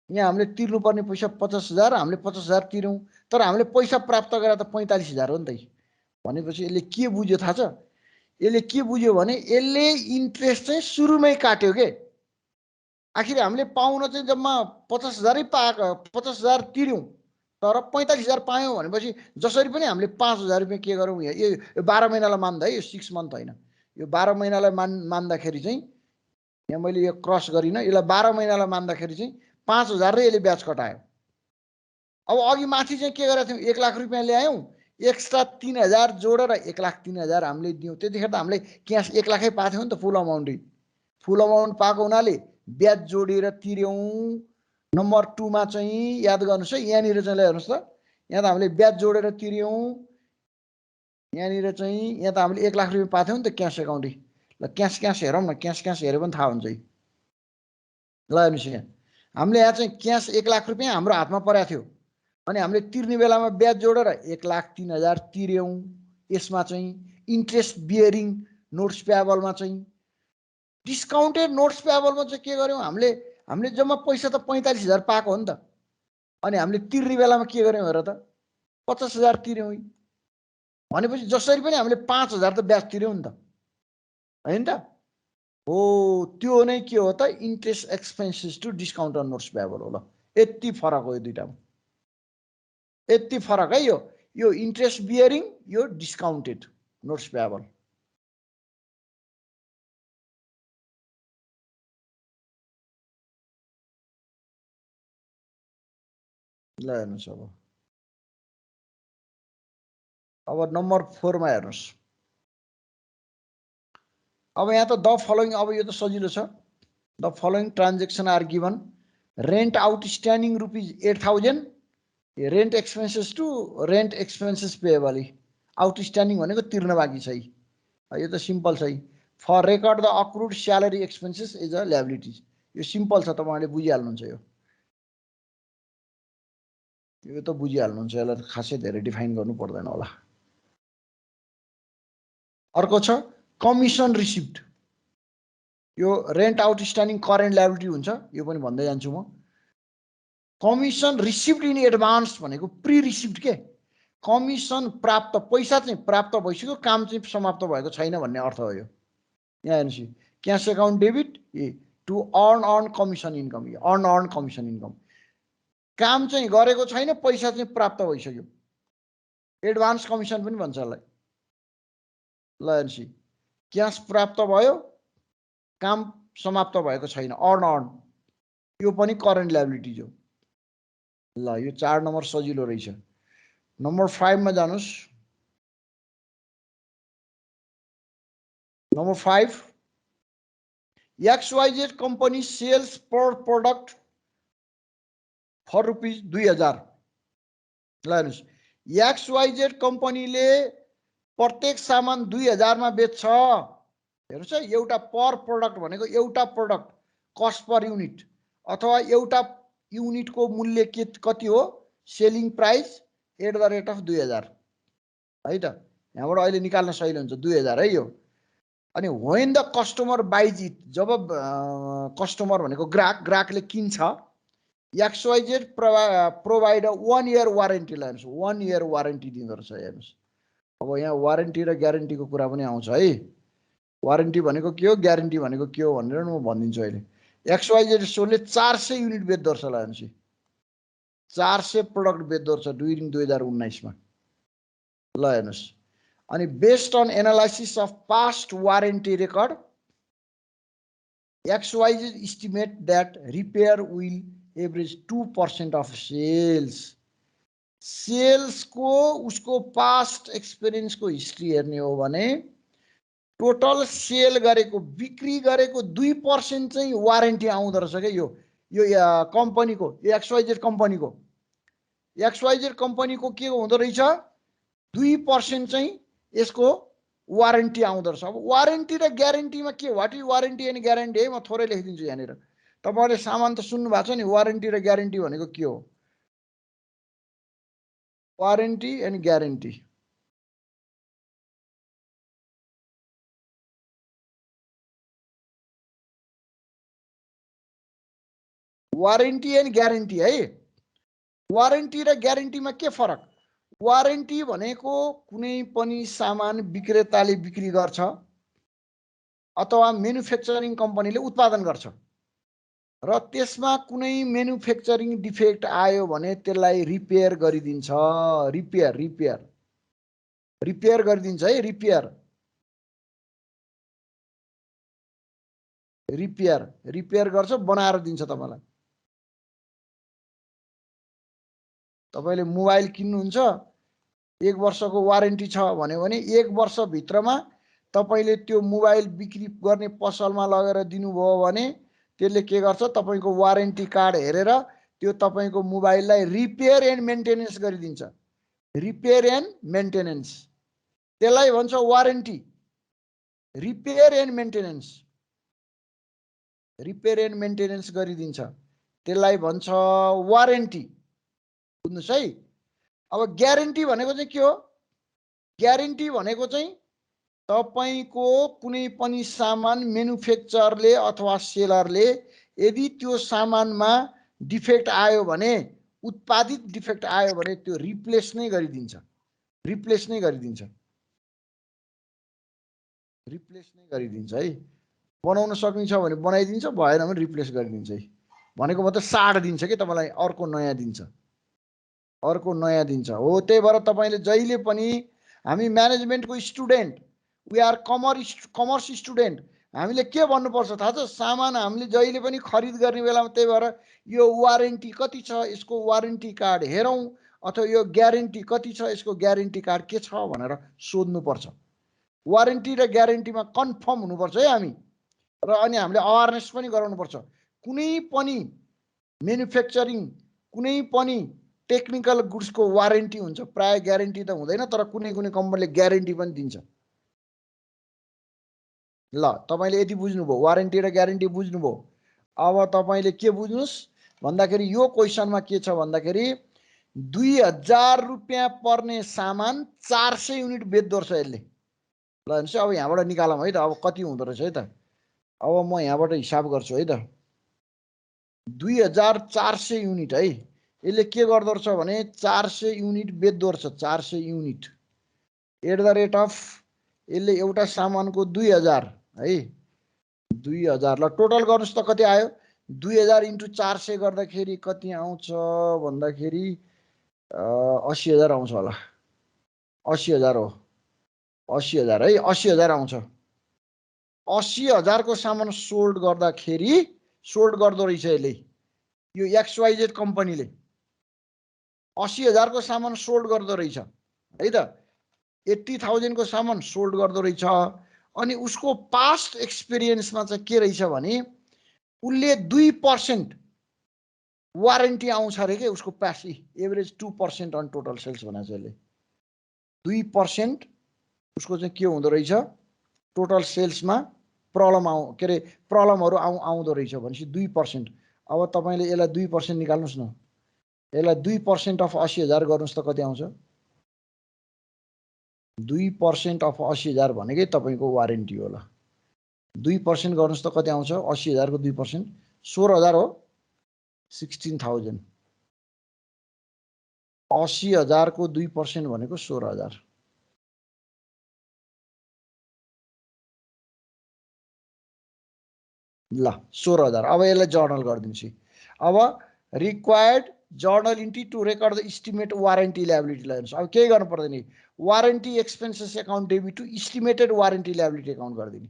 यहाँ हामीले तिर्नुपर्ने पैसा 50,000 हामीले 50,000 तिर्यौँ तर हामीले पैसा प्राप्त गरेर त 45,000 हो नि त भनेपछि यसले के बुझ्यो थाहा छ यसले के बुझ्यो भने यसले इन्ट्रेस्ट चाहिँ सुरुमै काट्यो के आखिर हामीले पाउन चाहिँ जम्मा 50,000 पाएको, 50,000 तिर्यौँ तर 45,000 पायौँ भनेपछि जसरी पनि हामीले 5,000 रुपियाँ के गरौँ, यो 12 महिनालाई मान्दा है, यो 6 मन्थ होइन, यो 12 महिनालाई मान्दाखेरि चाहिँ यहाँ मैले यो क्रस गरिनँ, यसलाई 12 महिनालाई मान्दाखेरि चाहिँ 5,000 र यसले ब्याज कटायो। अब अघि माथि चाहिँ के गरेका थियौँ, 1 लाख रुपियाँ ल्यायौँ, एक्स्ट्रा 3,000 जोडेर 1,03,000 हामीले दियौँ। त्यतिखेर त हामीले क्यास 1 लाखै पाएको थियौँ नि त, फुल अमाउन्टै। फुल अमाउन्ट पाएको हुनाले ब्याज जोडेर तिर्यौँ। नम्बर 2 मा चाहिँ याद गर्नुहोस् है, यहाँनिर चाहिँ हेर्नुहोस् त, यहाँ त हामीले ब्याज जोडेर तिर्यौँ। यहाँनिर चाहिँ यहाँ त हामीले 1 लाख रुपियाँ पाएको थियौँ नि त क्यास एकाउन्टै। ल क्यास हेरौँ न, क्यास हेऱ्यो भने थाहा हुन्छ है। ल हेर्नुहोस् यहाँ हामीले यहाँ चाहिँ क्यास 1 लाख रुपियाँ हाम्रो हातमा परेको थियो, अनि हामीले तिर्ने बेलामा ब्याज जोडेर 1,03,000 तिर्यौँ। यसमा चाहिँ इन्ट्रेस्ट बियरिङ नोट्स पेएबलमा चाहिँ डिस्काउन्टेड नोट्स पेएबलमा चाहिँ के गर्यौँ, हामीले जम्मा पैसा त 45,000 पाएको हो नि त, अनि हामीले तिर्ने बेलामा के गर्यौँ हेर त, 50,000 तिर्यौँ। भनेपछि जसरी पनि हामीले 5,000 त ब्याज तिर्यौँ नि त, होइन त? हो, त्यो नै के हो त, interest expenses to discount on notes payable हो। ल यति फरक हो यो दुईटामा, यति फरक है। यो इन्ट्रेस्ट बियरिङ, यो डिस्काउन्टेड नोट्स पेएबल। ल हेर्नुहोस् अब नम्बर 4 मा हेर्नुहोस्। अब यहाँ त द फलोइङ, अब यो त सजिलो छ। The following transaction are given, rent outstanding ₹8,000, rent expenses to rent expenses payable, outstanding भनेको तिर्न बाँकी छ। यो त सिम्पल छ। For record the accrued salary expenses is a liabilities, यो सिम्पल छ, तपाईँहरूले बुझिहाल्नुहुन्छ। यो त बुझिहाल्नुहुन्छ, यसलाई खासै धेरै डिफाइन गर्नु पर्दैन होला। अर्को छ कमिसन रिसिप्ट, यो रेन्ट आउटस्ट्यान्डिङ करेन्ट ल्याबिलिटी हुन्छ, यो पनि भन्दै जान्छु म। कमिसन रिसिप्ट इन एडभान्स भनेको प्री रिसिप्ट के, कमिसन प्राप्त, पैसा चाहिँ प्राप्त भइसक्यो, काम चाहिँ समाप्त भएको छैन भन्ने अर्थ हो यो। यहाँ हेर्नुहोस्, cash account debit to earn commission income, earn commission income, काम चाहिँ गरेको छैन, पैसा चाहिँ प्राप्त भइसक्यो, एडभान्स कमिसन पनि भन्छ यसलाई। ल हेर्नुहोस्, क्यास प्राप्त भयो, काम समाप्त भएको छैन, अर्न, यो पनि करेन्ट ल्याबिलिटिज हो। ल यो 4 नम्बर सजिलो रहेछ। नम्बर 5 मा जानुहोस्। Number 5, XYZ company sales per product for ₹2,000। ल हेर्नुहोस्, XYZ कम्पनीले प्रत्येक सामान 2,000 मा बेच्छ। हेर्नुहोस् है, एउटा पर प्रोडक्ट भनेको एउटा प्रोडक्ट कस्ट पर युनिट, अथवा एउटा युनिटको मूल्य कति हो, selling price at the rate of 2,000 है त। यहाँबाट अहिले निकाल्न सजिलो हुन्छ 2,000 है यो। अनि व्हेन द कस्टमर बाइज इट, जब कस्टमर भनेको ग्राहकले किन्छ, XYZ प्रोभाइड 1 इयर वारेन्टी। ल हेर्नुहोस्, 1 इयर वारेन्टी दिँदो रहेछ। हेर्नुहोस्, अब यहाँ वारेन्टी र ग्यारेन्टीको कुरा पनि आउँछ है। वारेन्टी भनेको के हो, ग्यारेन्टी भनेको के हो भनेर म भनिदिन्छु अहिले। XYZ स्टोरले 400 युनिट बेच्दो रहेछ। ल हेर्नुहोस्, 400 प्रोडक्ट बेच्दो रहेछ ड्युरिङ 2019 मा। ल हेर्नुहोस्, अनि based on analysis of past warranty record, XYZ estimate that repair will average 2% of sales। Sales को उसको पास्ट एक्सपिरियन्स को हिस्ट्री हेर्ने हो भने टोटल सेल गरेको, बिक्री गरेको 2% चाहिँ वारेन्टी आउँदो रहेछ क्या। यो कम्पनीको, XYZ कम्पनीको के हुँदो रहेछ, 2% चाहिँ यसको वारेन्टी आउँदो रहेछ। अब वारेन्टी र ग्यारेन्टीमा के, what is warranty and guarantee है, म थोरै लेखिदिन्छु यहाँनिर। तपाईँहरूले सामान त सुन्नु भएको छ नि, वारेन्टी र ग्यारेन्टी भनेको के हो। Warranty and guarantee, warranty and guarantee है। वारेन्टी र ग्यारेन्टीमा के फरक, वारेन्टी भनेको कुनै पनि सामान विक्रेताले बिक्री गर्छ अथवा म्यानुफ्याक्चरिङ कम्पनीले उत्पादन गर्छ, र त्यसमा कुनै म्यानुफ्याक्चरिङ डिफेक्ट आयो भने त्यसलाई रिपेयर गरिदिन्छ। रिपेयर रिपेयर रिपेयर गरिदिन्छ है। रिपेयर रिपेयर रिपेयर गर्छ, बनाएर दिन्छ तपाईँलाई। तपाईँले मोबाइल किन्नुहुन्छ, 1 वर्षको वारेन्टी छ भन्यो भने 1 वर्षभित्रमा तपाईँले त्यो मोबाइल बिक्री गर्ने पसलमा लगेर दिनुभयो भने त्यसले के गर्छ, तपाईँको वारेन्टी कार्ड हेरेर त्यो तपाईँको मोबाइललाई रिपेयर एन्ड मेन्टेनेन्स गरिदिन्छ। रिपेयर एन्ड मेन्टेनेन्स, त्यसलाई भन्छ warranty. Repair and maintenance, repair and maintenance गरिदिन्छ, त्यसलाई भन्छ वारेन्टी। बुझ्नुहोस् है। अब ग्यारेन्टी भनेको चाहिँ के हो? ग्यारेन्टी भनेको चाहिँ तपाईको कुनै पनि सामान म्यानुफ्याक्चरले अथवा सेलरले यदि त्यो सामानमा डिफेक्ट आयो भने, उत्पादित डिफेक्ट आयो भने त्यो रिप्लेस नै गरिदिन्छ। रिप्लेस नै गरिदिन्छ, रिप्लेस नै गरिदिन्छ है। बनाउन सकिन्छ भने बनाइदिन्छ, भएन भने रिप्लेस गरिदिन्छ है। भनेको मतलब साड दिन्छ कि तपाईँलाई, अर्को नयाँ दिन्छ, अर्को नयाँ दिन्छ। हो, त्यही भएर तपाईँले जहिले पनि, हामी म्यानेजमेन्टको student, we are commerce student, हामीले के भन्नुपर्छ थाहा छ? सामान हामीले जहिले पनि खरिद गर्ने बेलामा, त्यही भएर यो वारेन्टी कति छ, यसको वारेन्टी कार्ड हेरौँ, अथवा यो ग्यारेन्टी कति छ, यसको ग्यारेन्टी कार्ड के छ भनेर सोध्नुपर्छ। वारेन्टी र ग्यारेन्टीमा कन्फर्म हुनुपर्छ है हामी। र अनि हामीले अवेरनेस पनि गराउनुपर्छ। कुनै पनि म्यानुफ्याक्चरिङ, कुनै पनि टेक्निकल गुड्सको वारेन्टी हुन्छ, प्राय ग्यारेन्टी त हुँदैन, तर कुनै कुनै कम्पनीले ग्यारेन्टी पनि दिन्छ। ल, तपाईँले यति बुझ्नुभयो, वारेन्टी र ग्यारेन्टी बुझ्नुभयो। अब तपाईँले के बुझ्नुहोस् भन्दाखेरि यो क्वेसनमा के छ भन्दाखेरि 2000 रुपियाँ पर्ने सामान 400 युनिट बेच्दो रहेछ यसले। ल हेर्नुहोस्, अब यहाँबाट निकालौँ है त, अब कति हुँदो रहेछ है त। अब म यहाँबाट हिसाब गर्छु है त। 2400 युनिट है। यसले के गर्दो रहेछ भने 400 युनिट बेच्दो रहेछ, 400 unit at the rate of, यसले एउटा सामानको 2000 है, 2000। ल टोटल गर्नुहोस् त कति आयो? 2000 इन्टु 400 गर्दाखेरि कति आउँछ भन्दाखेरि 80,000 आउँछ होला। 80,000 हो, 80,000 है, 80,000 आउँछ। 80,000 को सामान सोल्ड गर्दाखेरि, सोल्ड गर्दो रहेछ यसले, यो XYZ कम्पनीले 80,000 को सामान सोल्ड गर्दो रहेछ है त। 80,000 को सामान सोल्ड गर्दो रहेछ। अनि उसको पास्ट एक्सपिरियन्समा चाहिँ के रहेछ भने उसले 2% वारेन्टी आउँछ अरे के उसको प्यासी, एभरेज 2% अन टोटल सेल्स भनेको छ यसले। 2% उसको चाहिँ के हुँदो रहेछ, टोटल सेल्समा प्रब्लम के अरे प्रब्लमहरू आउँदो रहेछ भनेपछि 2%। अब तपाईँले यसलाई 2% निकाल्नुहोस् न, यसलाई 2% अफ 80,000 गर्नुहोस् त कति आउँछ? 2% अफ 80,000 भनेकै तपाईँको वारेन्टी होला। 2% गर्नुहोस् त कति आउँछ? 80,000 को 2% 16,000 हो, 16,000। 80,000 को 2% भनेको 16,000। ल 16,000। अब यसलाई जर्नल गरिदिन्छु। अब required journal entry to record the estimate warranty liability. हेर्नुहोस्, अब केही गर्नु पर्दैन, warranty expenses account debit to estimated warranty liability account गरिदिने।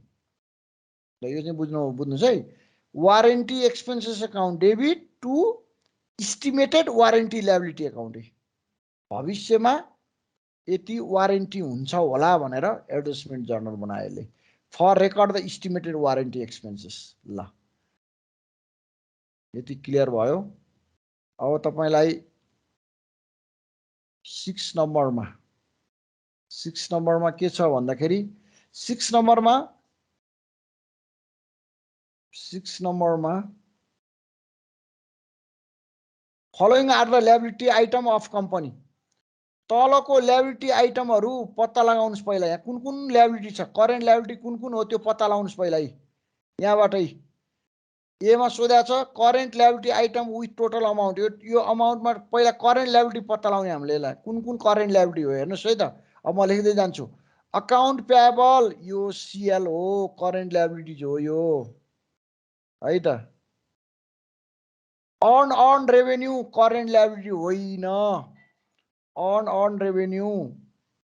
ल यो चाहिँ बुझ्नुहोस् है, warranty expenses account debit to estimated warranty liability account. भविष्यमा यति वारेन्टी हुन्छ होला भनेर एडजस्टमेन्ट जर्नल बनायो यसले, for record the estimated warranty expenses. ल यति क्लियर भयो। अब तपाईलाई 6 नम्बरमा, 6 नम्बरमा के छ भन्दाखेरि 6 नम्बरमा following are the liability item of company. तलको ल्याबिलिटी आइटमहरू पत्ता लगाउनुहोस् पहिला। यहाँ कुन कुन ल्याबिलिटी छ, करेन्ट ल्याबिलिटी कुन कुन हो त्यो पत्ता लगाउनुहोस् पहिला है। यहाँबाटै एमा सोधेको छ current liability item with total amount. यो अमाउन्टमा पहिला करेन्ट ल्याबिलिटी पत्ता लगाउने हामीले यसलाई, कुन कुन करेन्ट ल्याबिलिटी हो हेर्नुहोस् है त। अब म लेख्दै जान्छु। अकाउन्ट पेएबल यो CL हो, करेन्ट ल्याबिलिटिज हो यो है त। अन रेभेन्यू करेन्ट ल्याबिलिटी होइन। अन रेभेन्यू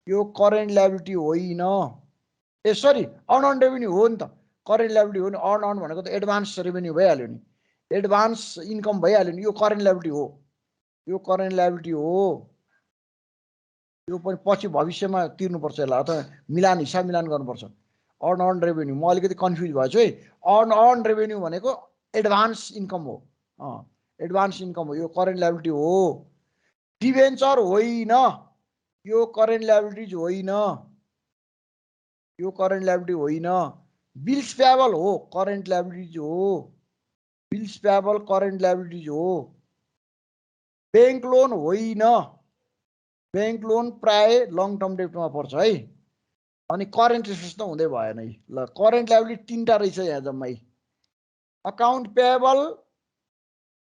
यो करेन्ट ल्याबिलिटी होइन। ए सरी, अन रेभेन्यू हो नि त, करेन्ट ल्याबिलिटी हो नि। अन भनेको त एडभान्स रेभेन्यू भइहाल्यो नि, एडभान्स इन्कम भइहाल्यो नि। यो करेन्ट ल्याबिलिटी हो, यो करेन्ट ल्याबिलिटी हो। यो पनि पछि भविष्यमा तिर्नुपर्छ यसलाई, अथवा हिसाब मिलान गर्नुपर्छ। अन रेभेन्यू म अलिकति कन्फ्युज भएछु है। अन रेभेन्यू भनेको एडभान्स इन्कम हो, एडभान्स इन्कम हो, यो करेन्ट ल्याबिलिटी हो। डिभेन्चर होइन, यो करेन्ट ल्याबिलिटिज होइन, यो करेन्ट ल्याबिलिटी होइन। बिल्स पेएबल हो, करेन्ट ल्याबिलिटिज हो, बिल्स पेएबल करेन्ट ल्याबिलिटिज हो। बैंक लोन होइन, बैंक लोन प्राय लङ टर्म डेटमा पर्छ है। अनि करेन्ट एसेट्स त हुँदै भएन है। ल करेन्ट ल्याबिलिटी तीनटा रहेछ यहाँ जम्मै। अकाउन्ट पेएबल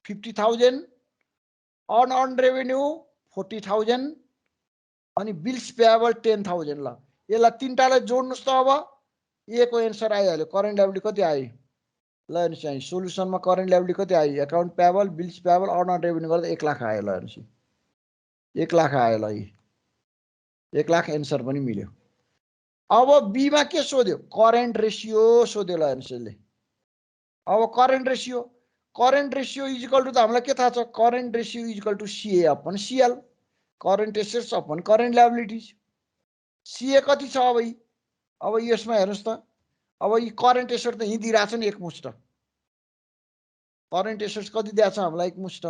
50,000, अन रेभेन्यू 40,000 अनि बिल्स पेएबल 10,000। ल यसलाई तीनटालाई जोड्नुस् त। अब ए को एन्सर आइहाल्यो। करेन्ट ल्याबिलिटी कति आयो? ल हेर्नुहोस् यहाँ सोल्युसनमा करेन्ट ल्याबिलिटी कति आयो? Account payable bills payable on revenue गर्दा 1 लाख आयो। ल हेर्नुहोस् 1 लाख आयो। ल 1 लाख एन्सर पनि मिल्यो। अब बीमा के सोध्यो? करेन्ट रेसियो सोध्यो। ल हेर्नुहोस् यसले। अब current ratio is equal to त हामीलाई के थाहा छ? Current ratio is equal to CA upon CL, current assets upon current liabilities. CA कति छ अब? अब यसमा हेर्नुहोस् त। अब यी करेन्ट एसेट त यहीँ दिइरहेको छ नि एकमुष्ट। करेन्ट एसेट्स कति दिएको छ हामीलाई? एकमुष्ट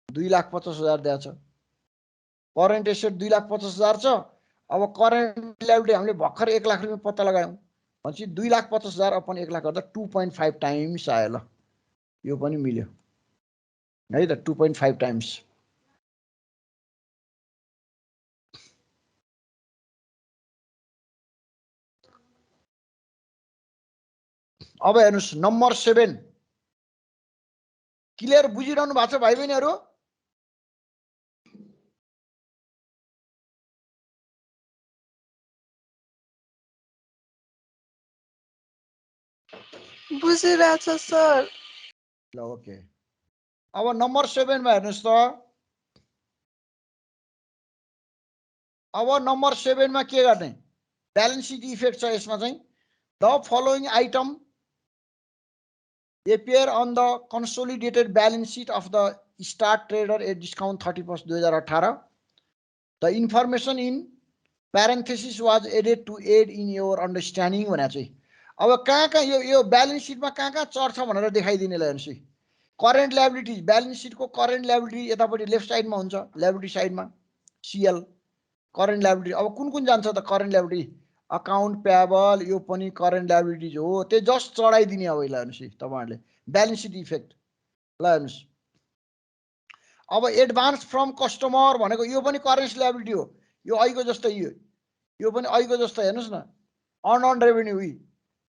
2,50,000 दिएको छ। करेन्ट एसेट 2,50,000 छ। अब करेन्ट ल्याबिलिटी हामीले भर्खर 1 लाख रुपियाँ पत्ता लगायौँ भनेपछि 2,50,000 अपन 1 लाख गर्दा 2.5 टाइम्स आयो। ल यो पनि मिल्यो है त, 2.5 टाइम्स। अब हेर्नुहोस् नम्बर 7 क्लियर बुझिरहनु भएको छ भाइ बहिनीहरू? बुझिरहेछ सर। ल ओके। अब नम्बर 7 मा हेर्नुहोस् त। अब नम्बर 7 मा के गर्ने? ब्यालेन्स सिट इफेक्ट छ यसमा चाहिँ। The following item appear on the consolidated balance sheet of the Star Trader at discount 31st 2018. The information in parenthesis was added to aid in your understanding भने चाहिँ अब कहाँ यो ब्यालेन्स सिटमा कहाँ चढ्छ भनेर देखाइदिने। ल हेर्नुहोस् करेन्ट ल्याबिलिटिज, ब्यालेन्स सिटको करेन्ट ल्याबिलिटी यतापट्टि लेफ्ट साइडमा हुन्छ, ल्याबिलिटी साइडमा सीएल करेन्ट ल्याबिलिटी। अब कुन जान्छ त करेन्ट ल्याबिलिटी? अकाउन्ट पेएबल यो पनि करेन्ट ल्याबिलिटिज हो। त्यो जस्ट चढाइदिने। अब ल हेर्नुहोस् तपाईँहरूले ब्यालेन्स सिट इफेक्ट। ल हेर्नुहोस् अब एडभान्स फ्रम कस्टमर भनेको यो पनि करेन्ट ल्याबिलिटी हो। यो अहिलेको जस्तै यो पनि अहिलेको जस्तो हेर्नुहोस् न, on revenue.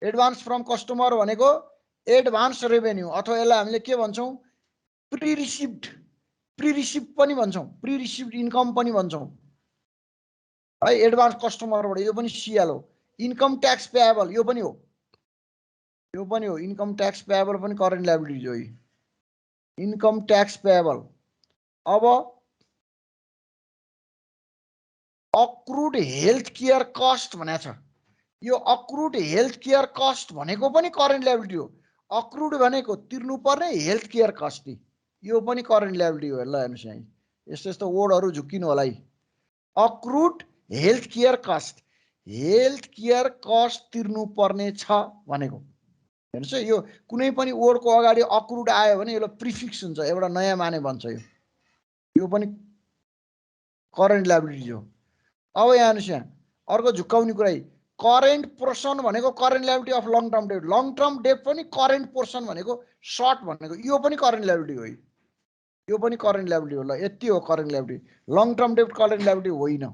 Advance from customer भनेको एडभान्स रेभेन्यू, अथवा यसलाई हामीले के भन्छौँ? प्री रिसिप्ट पनि भन्छौँ, प्री रिसिप्ट इन्कम पनि भन्छौँ है। एडभान्स कस्टमरबाट यो पनि सीएल हो। इन्कम ट्याक्स पेएबल यो पनि हो, यो पनि हो। इन्कम ट्याक्स पेएबल पनि करेन्ट ल्याबिलिटी हो। Income tax payable. अब अक्रुड हेल्थ केयर कस्ट भनेको छ। यो अक्रुड हेल्थ केयर कस्ट भनेको पनि करेन्ट ल्याबिलिटी हो। अक्रुड भनेको तिर्नुपर्ने हेल्थ केयर कस्ट, यो पनि करेन्ट ल्याबिलिटी हो। ल हेर्नुहोस् यहाँ यस्तो यस्तो वर्डहरू झुक्किनु होला है। अक्रुड health care cost, health care cost तिर्नुपर्ने छ भनेको। हेर्नुहोस् है, यो कुनै पनि वर्डको अगाडि अक्रुड आयो भने यसलाई प्रिफिक्स हुन्छ, एउटा नयाँ माने भन्छ। यो पनि करेन्ट ल्याबिलिटी हो। अब यहाँ हेर्नुहोस् यहाँ अर्को झुक्काउने कुरा, करेन्ट पोर्सन भनेको current liability of long term debt. Long term debt पनि करेन्ट पोर्सन भनेको सर्ट भनेको यो पनि करेन्ट ल्याबिलिटी हो। यो पनि करेन्ट ल्याबिलिटी हो। ल यति हो current liability. Long term debt current liability होइन,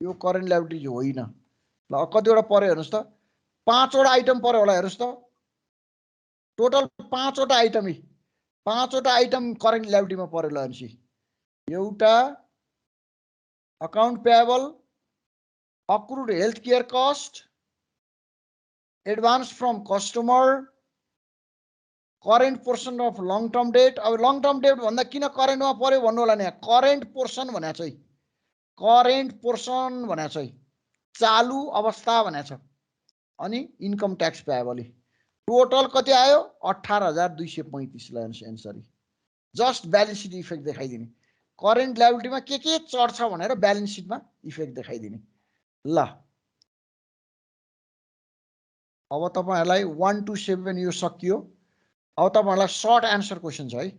यो करेन्ट ल्याबिलिटी होइन। ल कतिवटा पर्यो हेर्नुहोस् त, 5वटा आइटम पर्यो होला हेर्नुहोस् त। टोटल 5वटा आइटम, 5वटा आइटम करेन्ट ल्याबिलिटीमा पर्यो। ल हेर्नुहोस् एउटा account payable, अक्रुड health care cost, advance from customer, current portion of long term date. अब लङ टर्म डेट भन्दा किन करेन्टमा पर्यो भन्नु होला नि, करेन्ट पोर्सन भनेको चाहिँ करेन्ट पोर्सन भनेको चाहिँ चालु अवस्था भनेको छ। अनि इन्कम ट्याक्स पेएबल टोटल कति आयो 18,235 ल answer. Just balance sheet effect देखाइदिने, करेन्ट लायबिलिटीमा के चढ्छ भनेर ब्यालेन्स सिटमा इफेक्ट देखाइदिने। ल अब तपाईहरुलाई 1 to 7 यो सकियो। अब तपाईहरुलाई सर्ट आन्सर क्वेशन छ है,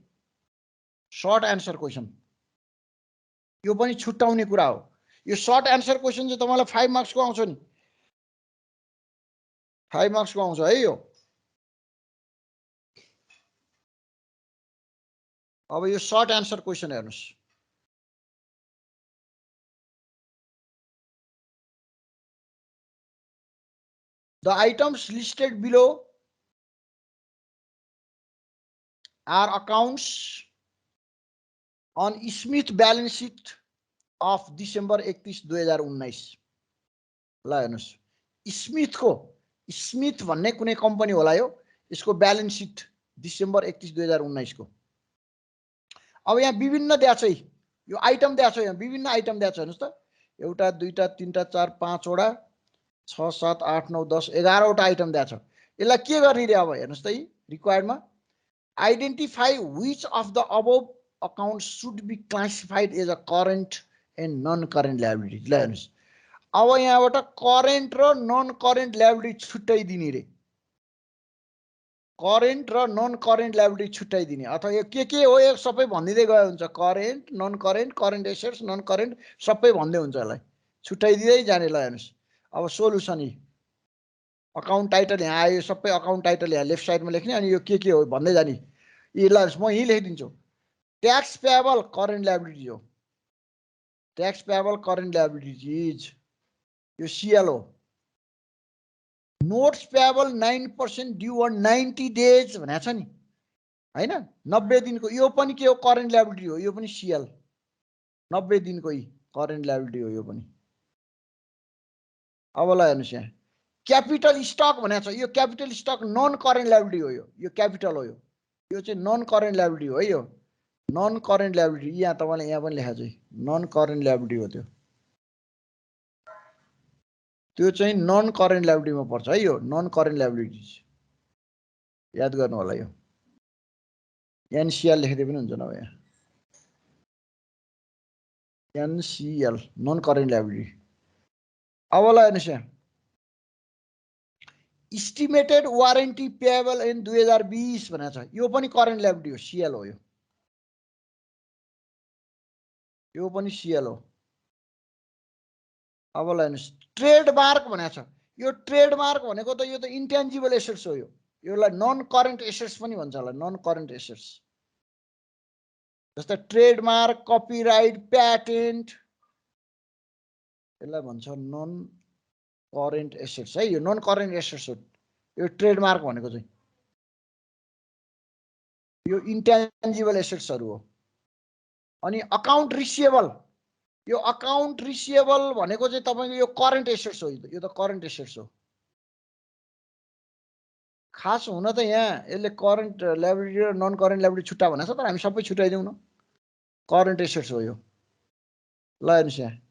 सर्ट आन्सर क्वेशन। यो पनि छुट्याउने कुरा हो। यो सर्ट आन्सर क्वेशन चाहिँ तपाईलाई 5 मार्क्स को आउँछ नि, 5 मार्क्स को आउँछ है यो। अब यो सर्ट आन्सर क्वेशन हेर्नुस्। The items listed below are accounts on Smith balance sheet of December 31, 2019। ल हेर्नुस्, स्मिथ को, स्मिथ भन्ने कुनै कम्पनी होला यो, यसको ब्यालेन्स सिट डिसेम्बर 31, 2019 को। अब यहाँ विभिन्न दिएको छ, यो आइटम दिएको छ, यहाँ विभिन्न आइटम दिएको छ। हेर्नुस् त, एउटा दुईटा तीनटा चार पाँचवटा 6 7 8 9 10 11 वटा आइटम दिएको छ। यसलाई के गर्ने रे अब हेर्नुस् त, रिक्वायर्डमा identify which of the above account should be classified as a current and non current liability. ल हेर्नुस्, अब यहाँबाट करेन्ट र नन करेन्ट लायबिलिटी छुट्याइदिने रे, करेन्ट र नन करेन्ट लायबिलिटी छुट्याइदिने। अथवा यो के हो यो सबै भन्दिँदै गयो हुन्छ, current non current, current assets non current, सबै भन्दै हुन्छ। यसलाई छुट्याइदिँदै जाने। ल हेर्नुस्, अब सोलुसन अकाउन्ट टाइटल यहाँ आयो, सबै अकाउन्ट टाइटल यहाँ लेफ्ट साइडमा लेख्ने, अनि यो के हो भन्दै जाने। ल म यहीँ लेखिदिन्छु, ट्याक्स पेएबल करेन्ट लायबिलिटी हो, tax payable current liability is यो सिएल हो। Notes payable 9% due on 90 days भनेको छ नि हैन, 90 दिनको, यो पनि के हो करेन्ट लायबिलिटी हो, यो पनि सिएल 90 दिनको करेन्ट लायबिलिटी हो यो पनि। अब ल हेर्नुस्, यहाँ क्यापिटल स्टक भनेको छ, यो capital stock non current liability हो, यो क्यापिटल हो, यो चाहिँ नन करेन्ट लायबिलिटी हो है, यो नन करेन्ट लायबिलिटी। यहाँ तपाईले यहाँ पनि लेखेको छ नन करेन्ट लायबिलिटी हो, त्यो चाहिँ नन करेन्ट लायबिलिटीमा पर्छ है, यो नन करेन्ट लायबिलिटी याद गर्नु होला। यो एनसीएल लेख्दै पनि हुन्छ न, यहाँ एनसीएल नन करेन्ट लायबिलिटी। अब ल हेर्नुस्, यहाँ इस्टिमेटेड वारेन्टी पेएबल इन 2020 भनेको छ, यो पनि करेन्ट लायबिलिटी हो, सिएल हो, यो पनि सिएल हो। अब ल हेर्नुस्, ट्रेडमार्क भनेको छ, यो ट्रेडमार्क भनेको त यो त इन्टेन्जिबल एसेट्स हो, योलाई नन करेन्ट एसेट्स पनि भन्छ होला, नन करेन्ट एसेट्स। जस्तै ट्रेडमार्क, कपिराइट, प्याटेन्ट, यसलाई भन्छ नन करेन्ट एसेट्स है, यो नन करेन्ट एसेट्स हो यो ट्रेडमार्क भनेको चाहिँ, यो इन्टेन्जिबल एसेट्सहरु हो। अनि अकाउन्ट रिसिएबल, यो अकाउन्ट रिसिएबल भनेको चाहिँ तपाईको यो करेन्ट एसेट्स हो, यो त करेन्ट एसेट्स हो। खास हुन त यहाँ यसले करेन्ट लायबिलिटी र नन करेन्ट लायबिलिटी छुट्टा भनेको छ, तर हामी सबै छुट्याइदिउँ न, करेन्ट एसेट्स हो यो। ल हेर्नुस्, यहाँ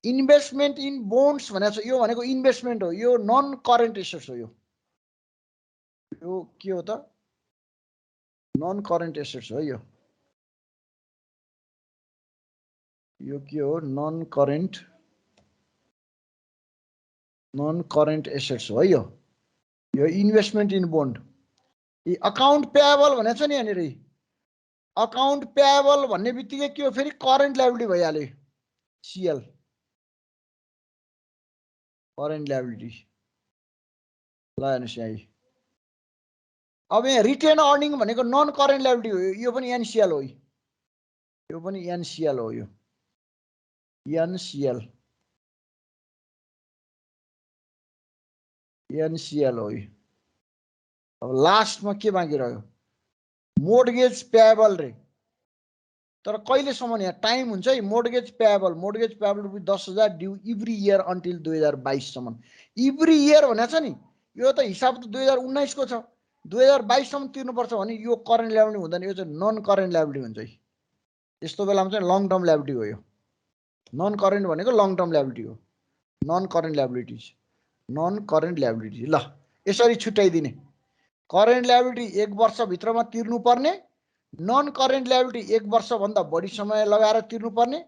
इन्भेस्टमेन्ट इन बोन्ड्स भनेको छ, यो भनेको इन्भेस्टमेन्ट हो, यो नन करेन्ट एसेट्स हो, यो के हो त नन करेन्ट एसेट्स हो, यो के हो नन करेन्ट एसेट्स हो है, यो investment in bond. Account payable भनेको छ नि यहाँनिर, अकाउन्ट पेएबल भन्ने बित्तिकै के हो फेरि करेन्ट लायबिलिटी भइहाल्यो, सिएल करेन्ट लायबिलिटी। ल हेर्नुस् यहाँ, अब यहाँ रिटेन अर्निङ भनेको नन करेन्ट लायबिलिटी हो, यो पनि एनसीएल हो, यो पनि एनसीएल हो, यो एनसीएल हो। अब लास्टमा के बाँकी रह्यो, मोर्गेज पेएबल रे, तर कहिलेसम्म यहाँ टाइम हुन्छ है। मोर्गेज पेएबल रुपियाँ 10,000 ड्यू एभ्री इयर अन्टिल 2022 सम्म। एभ्री इयर भनेको छ नि, यो त हिसाब त 2019 को छ, 2022 सम्म तिर्नुपर्छ भने यो करेन्ट ल्याबिलिटी हुँदैन, यो चाहिँ नन करेन्ट ल्याबिलिटी हुन्छ है। यस्तो बेलामा चाहिँ लङ टर्म ल्याबिलिटी हो यो। नन करेन्ट भनेको लङ टर्म ल्याबिलिटी हो। Non current liabilities, non current liability. ल यसरी छुट्याइदिने, करेन्ट ल्याबिलिटी 1 वर्षभित्रमा तिर्नुपर्ने, नन करेन्ट ल्याबिलिटी 1 वर्षभन्दा बढी समय लगाएर तिर्नुपर्ने,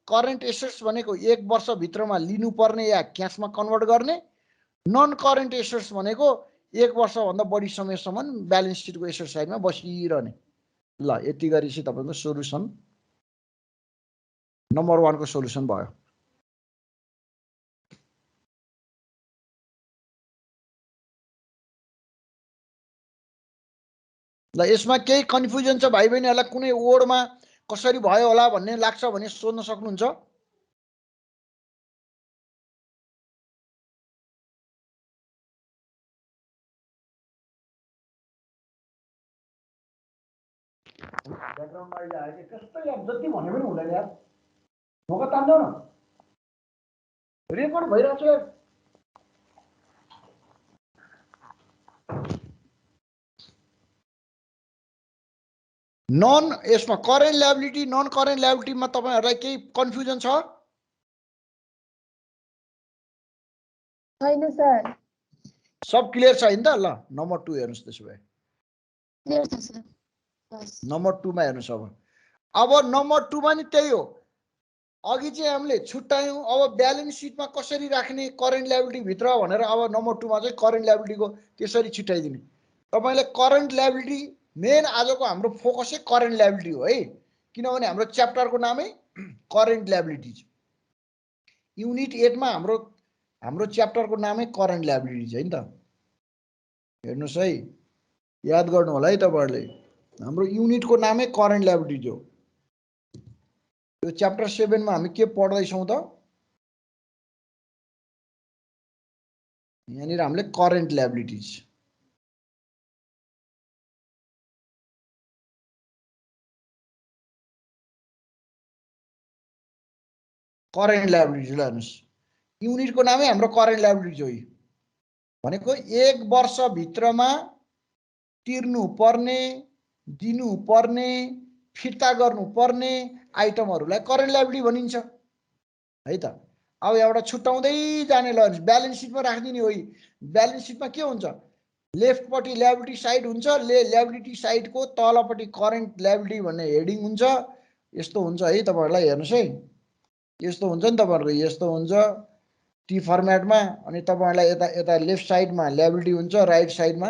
करेन्ट एसेट्स भनेको 1 वर्षभित्रमा लिनुपर्ने या क्यासमा कन्भर्ट गर्ने, नन करेन्ट एसेट्स भनेको 1 वर्षभन्दा बढी समयसम्म ब्यालेन्स सिटको एसेट साइडमा बसिरहने। ल यति गरेपछि तपाईँको सोल्युसन नम्बर 1 को सोल्युसन भयो। ल यसमा केही कन्फ्युजन छ भाइ बहिनीहरूलाई, कुनै वर्डमा कसरी भयो होला भन्ने लाग्छ भने सोध्न सक्नुहुन्छ। ब्याकग्राउन्डमा अहिले आयो कि कस्तै यार, जति भने पनि हुँदैन यार, ढोका तान्देऊ न, रेकर्ड भइरहेको छ यार। नन यसमा करेन्ट ल्याबिलिटी नन करेन्ट ल्याबिलिटीमा तपाईहरुलाई केही कन्फ्युजन छ? छैन सर। सब क्लियर छ हैन त? ल नम्बर 2 हेर्नुस् त्यसो भए। क्लियर छ सर। नम्बर 2 मा हेर्नुस् अब नम्बर 2 मा नि त्यही हो। अघि चाहिँ हामीले छुट्यायौं, अब ब्यालेन्स सिटमा कसरी राख्ने करेन्ट ल्याबिलिटी भित्र भनेर अब नम्बर 2 मा चाहिँ करेन्ट ल्याबिलिटीको त्यसरी छुट्याइदिने। तपाईले करेन्ट ल्याबिलिटी मेन आजको हाम्रो फोकसै करेन्ट ल्याबिलिटी हो है, किनभने हाम्रो च्याप्टरको नामै करेन्ट ल्याबिलिटी। युनिट 8 मा हाम्रो च्याप्टरको नामै करेन्ट ल्याबिलिटी है नि त। हेर्नुस् है, याद गर्नु होला है तपाईहरुले, हाम्रो युनिटको नामै करेन्ट ल्याबिलिटी हो। यो च्याप्टर 7 मा हामी के पढ्दै छौं त? यहाँनिर हामीले करेन्ट ल्याबिलिटीज, करेन्ट ल्याबिलिटी ल हेर्नुस्, युनिटको नामै हाम्रो करेन्ट ल्याबिलिटी हो। भनेको 1 वर्ष भित्रमा तिर्नु पर्ने, दिनु पर्ने, फिर्ता गर्नु पर्ने आइटमहरुलाई करेन्ट ल्याबिलिटी भनिन्छ है त। अब एउटा छुट्याउँदै जाने ल ब्यालेन्स सिटमा राख्दिने हो। ब्यालेन्स सिटमा के हुन्छ? लेफ्टपट्टि ल्याबिलिटी साइड हुन्छ, ल्याबिलिटी साइडको तलपट्टि करेन्ट ल्याबिलिटी भन्ने हेडिङ हुन्छ। यस्तो हुन्छ है तपाईहरुलाई, हेर्नुस् है, यस्तो हुन्छ नि तपाईहरुको, यस्तो हुन्छ टी फर्मेटमा। अनि तपाईहरुलाई यता यता लेफ्ट साइडमा ल्याबिलिटी हुन्छ, राइट साइडमा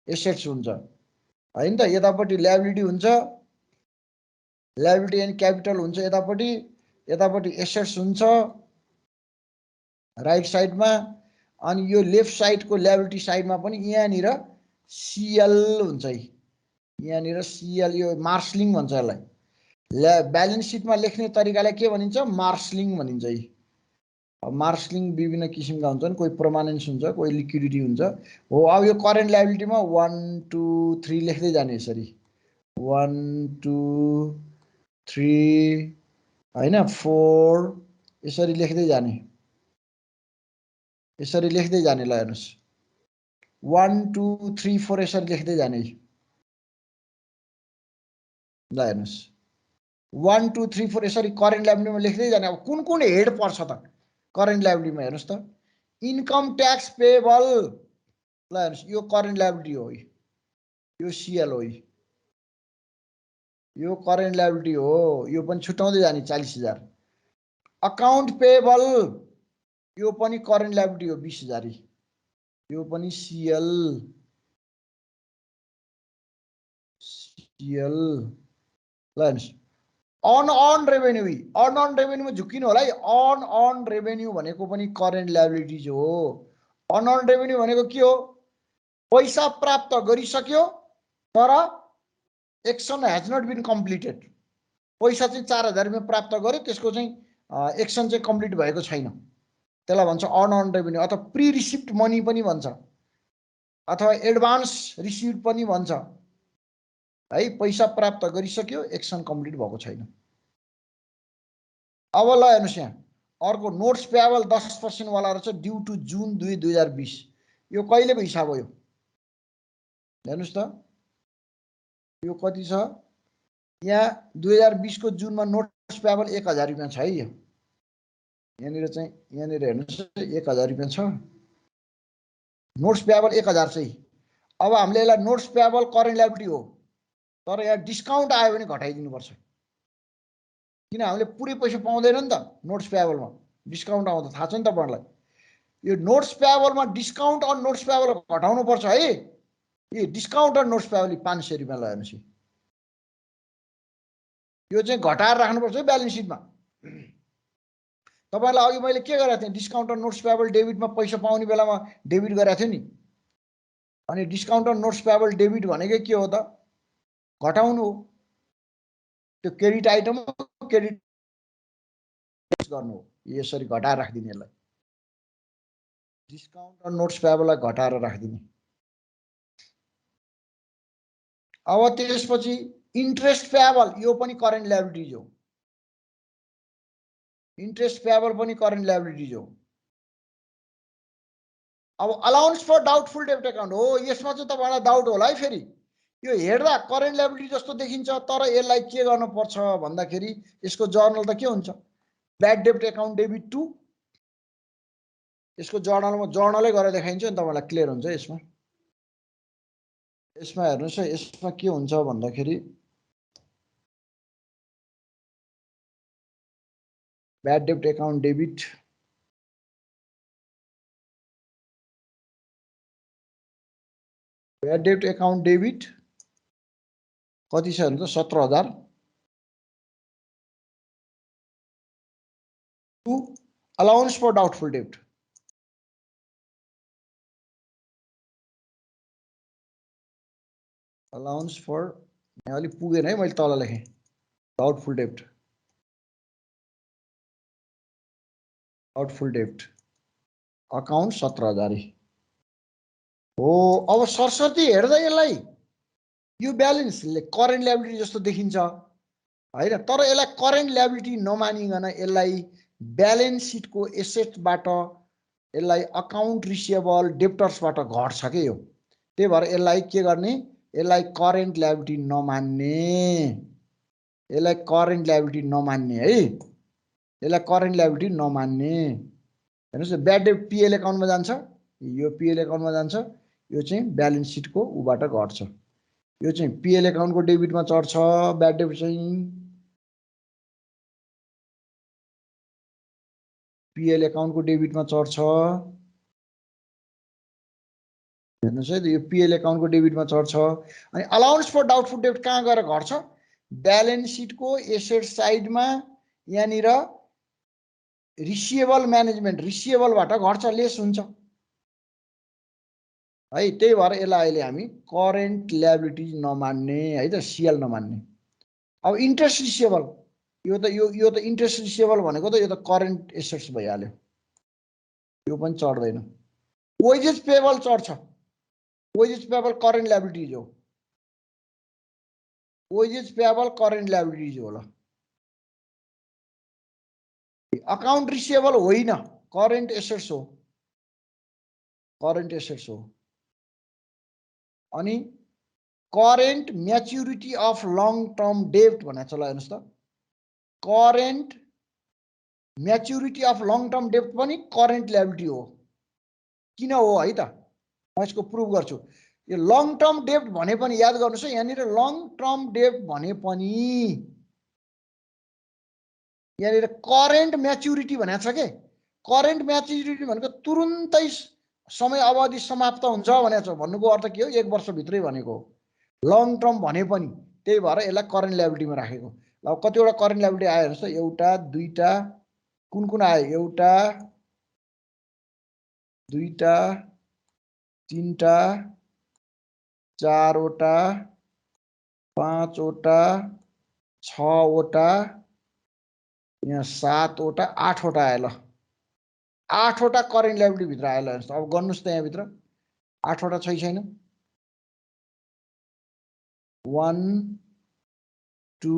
एसेट्स हुन्छ हैन त। यतापट्टि ल्याबिलिटी हुन्छ, ल्याबिलिटी एन्ड क्यापिटल हुन्छ यतापट्टि, यतापट्टि एसेट्स हुन्छ राइट साइडमा। अनि यो लेफ्ट साइडको ल्याबिलिटी साइडमा पनि यहाँनिर सीएल हुन्छ है, यहाँनिर सीएल, यो मार्सलिङ भन्छ यसलाई। ब्यालेन्स सिटमा लेख्ने तरिकालाई के भनिन्छ? मार्सलिङ भनिन्छ है। मार्सलिङ विभिन्न किसिमका हुन्छन्, कोही परमानेन्स हुन्छ, कोही लिक्विडिटी हुन्छ हो। अब यो करेन्ट ल्याबिलिटीमा 1 2 3 लेख्दै जाने यसरी, 1 2 3 हैन 4 यसरी लेख्दै जाने, यसरी लेख्दै जाने। ल हेर्नुस्, 1 2 3 4 यसरी लेख्दै जाने। ल हेर्नुस्, 1 2 3 4 यसरी करेन्ट ल्याबिलिटीमा लेख्दै जाने। अब कुन कुन हेड पर्छ त करेन्ट ल्याबिलिटीमा? हेर्नुस् त, इन्कम ट्याक्स पेएबल। ल हेर्नुस्, यो करेन्ट ल्याबिलिटी हो, यो सीएल हो, यो करेन्ट ल्याबिलिटी हो, यो पनि छुट्याउँदै जाने 40,000। अकाउन्ट पेएबल, यो पनि करेन्ट ल्याबिलिटी हो 20,000, यो पनि सीएल सीएल। ल हेर्नुस्, अन रेभेन्यू, अन रेभेन्यूमा झुकिनु होला है। अन रेभेन्यू भनेको पनि करेन्ट ल्याबिलिटीज हो। अन रेभेन्यू भनेको के हो? पैसा प्राप्त गरिसक्यो तर action has not been completed. पैसा चाहिँ 4,000 रुपैयाँ प्राप्त गर्यो, त्यसको चाहिँ एक्सन चाहिँ कम्प्लिट भएको छैन, त्यसलाई भन्छ अन रेभेन्यू, अथवा प्री रिसिप्ट मनी पनि भन्छ, अथवा एडभान्स रिसिप्ट पनि भन्छ है। पैसा प्राप्त गरिसक्यो, एक्सन कम्प्लिट भएको छैन। अब ल हेर्नुस्, यहाँ अर्को नोट्स पेएबल 10% वाला रहेछ, ड्यू टु जुन 2 2020। यो कहिलेको हिसाब हो? हेर्नुस् त यो कति छ यहाँ 2020 को जुनमा नोट्स पेबल 1000 रुपैयाँ छ है यो यहाँनिर चाहिँ यहाँनिर हेर्नुस् 1000 रुपैयाँ छ नोट्स पेबल 1000 चाहिँ अब हामीले यसलाई नोट्स पेबल करेन्ट लायबिलिटी हो तर यहाँ डिस्काउन्ट आयो भने घटाइदिनु पर्छ किन हामीले पुरै पैसा पाउँदैन नि त नोट्स पेबलमा डिस्काउन्ट आउँदा थाहा छ नि तपाईहरुलाई यो नोट्स पेबलमा डिस्काउन्ट अन नोट्स पेबल घटाउनु पर्छ है यो डिस्काउन्ट अन नोट्स पेबल 500 रुपैयाँ लगाएपछि यो चाहिँ घटाएर राख्नुपर्छ है ब्यालेन्स सिटमा तपाईलाई अघि मैले के गरेको थिएँ डिस्काउन्ट अन नोट्स पेबल डेबिटमा पैसा पाउने बेलामा डेबिट गरेको थिएँ नि अनि discount on notes payable debit भनेकै के हो त घटाउनु हो त्यो क्रेडिट आइटम क्रेडिट गर्नु हो यसरी घटाएर राख्दिने यसलाई डिस्काउन्ट अन नोट्स पेबललाई घटाएर राख्दिने अब त्यसपछि इन्ट्रेस्ट पेबल यो पनि करेन्ट लायबिलिटीज हो इन्ट्रेस्ट पेबल पनि करेन्ट लायबिलिटीज हो अब अलाउन्स फर डाउटफुल डेब्ट अकाउन्ट हो यसमा चाहिँ तपाईहरुलाई डाउट होला है फेरि यो हेर्दा करेन्ट लायबिलिटी जस्तो देखिन्छ तर यसलाई के गर्नुपर्छ भन्दाखेरि यसको जर्नल त के हुन्छ ब्याड डेब्ट अकाउन्ट डेबिट टु यसको जर्नलमा जर्नलै गरेर देखाइन्छ नि तपाईलाई क्लियर हुन्छ यसमा यसमा हेर्नुस् है यसमा के हुन्छ भन्दाखेरि ब्याड डेब्ट अकाउन्ट डेबिट ब्याड डेब्ट अकाउन्ट डेबिट कति छ भने 17000 टु अलाउन्स फर डाउटफुल डेब्ट अलाउन्स फर यहाँ अलि पुगेन है मैले तल लेखेँ डाउटफुल डेब्ट अकाउन्ट 17000 हो अब सरस्वती हेर्दा यसलाई यो ब्यालेन्सले करेन्ट लायबिलिटी जस्तो देखिन्छ हैन तर यसलाई करेन्ट लायबिलिटी नमानिकन यसलाई ब्यालेन्स सिटको एसेटबाट यसलाई अकाउन्ट रिसिएबल डेप्टर्सबाट घट्छ के यो त्यही भएर यसलाई के गर्ने यसलाई करेन्ट लायबिलिटी नमान्ने यसलाई करेन्ट लायबिलिटी नमान्ने है यसलाई करेन्ट लायबिलिटी नमान्ने हेर्नुस् ब्याड डेब्ट पीएल अकाउन्टमा जान्छ यो पीएल अकाउन्टमा जान्छ यो चाहिँ ब्यालेन्स सिटको उबाट घट्छ यो चाहिँ पीएल अकाउन्टको डेबिटमा चढ्छ ब्याड डेब्ट चाहिँ पीएल अकाउन्टको डेबिटमा चढ्छ हेर्नुस् है यो पीएल अकाउन्टको डेबिटमा चढ्छ अनि अलाउन्स फर डाउटफुल डेब्ट कहाँ गएर घट्छ ब्यालेन्स सिटको एसेट साइडमा यहाँनिर रिसिएबल म्यानेजमेन्ट रिसिएबलबाट घट्छ लेस हुन्छ है त्यही भएर यसलाई अहिले हामी करेन्ट लायबिलिटी नमान्ने है त सीएल नमान्ने अब इन्ट्रेस्ट रिसिएबल यो त इन्ट्रेस्ट रिसिएबल भनेको त यो त करेन्ट एसेट्स भइहाल्यो यो पनि चढ्दैन वेजेस पेबल चढ्छ वेजेस पेबल करेन्ट लायबिलिटीज हो वेजेस पेबल करेन्ट लायबिलिटीज हो ल अकाउन्ट रिसिएबल होइन करेन्ट एसेट्स हो करेन्ट एसेट्स हो अनि current maturity of long term डेब्ट भनेको छ ल हेर्नुस् त current maturity of long term डेब्ट पनि करेन्ट लायबिलिटी हो किन हो है त म यसको प्रुभ गर्छु यो लङ टर्म डेब्ट भने पनि याद गर्नुस् है यहाँनिर लङ टर्म डेब्ट भने पनि यहाँनिर करेन्ट म्याच्युरिटी भनेको छ के करेन्ट म्याच्युरिटी भनेको तुरुन्तै समय अवधि समाप्त हुन्छ भनेको छ भन्नुको अर्थ के हो 1 वर्षभित्रै भनेको लङ टर्म भने पनि त्यही भएर यसलाई करेन्ट लायबिलिटीमा राखेको ल कतिवटा करेन्ट लायबिलिटी आयो हेर्नुस् त एउटा दुईटा कुन आयो एउटा दुईटा तीनटा चारवटा पाँचवटा छवटा यहाँ 7वटा 8वटा आयो ल 8वटा करेन्ट लायबिलिटी भित्र आयो ल हेर्नुस् अब गर्नुस् त यहाँ भित्र 8वटा छैन 1 2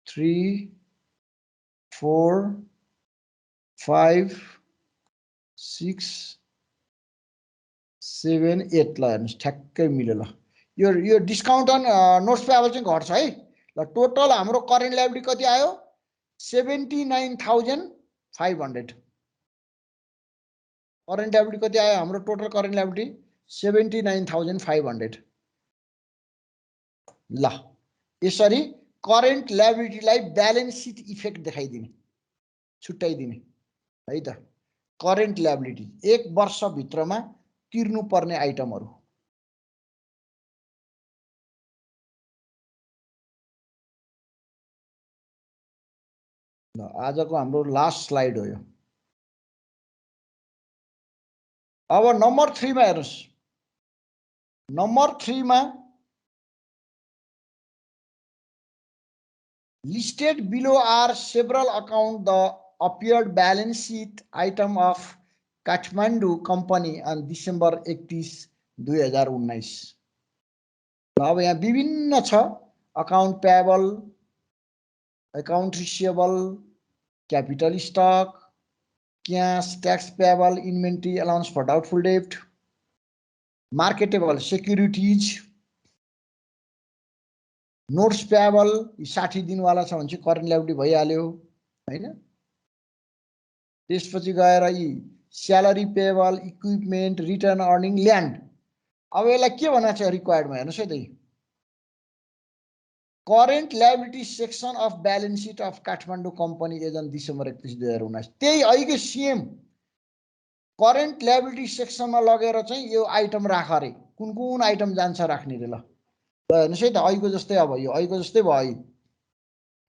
3 4 5 6 7 8 ल हेर्नुस् ठ्याक्कै मिल्यो ल यो डिस्काउन्ट अन नोट्स पेबल चाहिँ घट्छ है ल टोटल हाम्रो करेन्ट लायबिलिटी कति आयो 79,500 करेन्ट लायबिलिटी कति आयो हाम्रो टोटल करेन्ट लायबिलिटी 79,500 ल यसरी करेन्ट लायबिलिटीलाई ब्यालेन्स सिट इफेक्ट देखाइदिने छुट्याइदिने है त करेन्ट लायबिलिटी 1 वर्षभित्रमा तिर्नुपर्ने आइटमहरू ल आजको हाम्रो लास्ट स्लाइड हो यो अब नम्बर 3 मा हेर्नुस् नम्बर 3 मा listed below are several account the appeared balance sheet item of Kathmandu company on December 31, 2019 अब यहाँ विभिन्न छ account payable account receivable capital stock cash tax payable inventory allowance for doubtful डेब्ट मार्केटेबल सेक्युरिटीज नोट्स पेएबल 60 दिनवाला छ भने चाहिँ करेन्ट लायबिलिटी भइहाल्यो हैन त्यसपछि गएर यी salary payable equipment return earning land अब यसलाई के भनेको छ रिक्वायर्डमा हेर्नुस् है त current liability section of balance sheet of Kathmandu company as on December 31, 2019 त्यही अहिले सेम करेन्ट लायबिलिटी सेक्सनमा लगेर चाहिँ यो आइटम राख रे कुन कुन आइटम जान्छ राख्ने रे ल हेर्नुस् है त अहिलेको जस्तै अब यो अहिलेको जस्तै भयो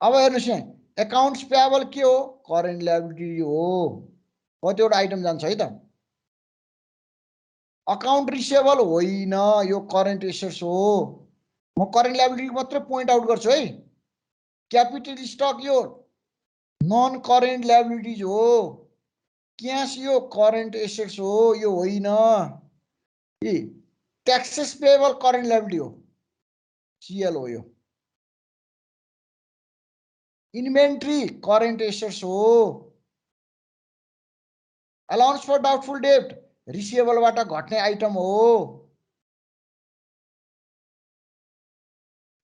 अब हेर्नुस् यहाँ अकाउन्ट्स पेएबल के हो करेन्ट लायबिलिटी हो कतिवटा आइटम जान्छ है त अकाउन्ट रिसिएबल होइन यो करेन्ट एसेट्स हो म करेन्ट लायबिलिटी मात्र पोइन्ट आउट गर्छु है क्यापिटल स्टक यो नन करेन्ट लायबिलिटीज हो क्याश यो करेन्ट एसेट्स हो यो होइन ए ट्याक्सेस पेएबल करेन्ट लायबिलिटी हो सीएल हो यो इन्भेन्ट्री करेन्ट एसेट्स हो अलाउन्स फर डाउटफुल डेब्ट रिसिएबलबाट घट्ने आइटम हो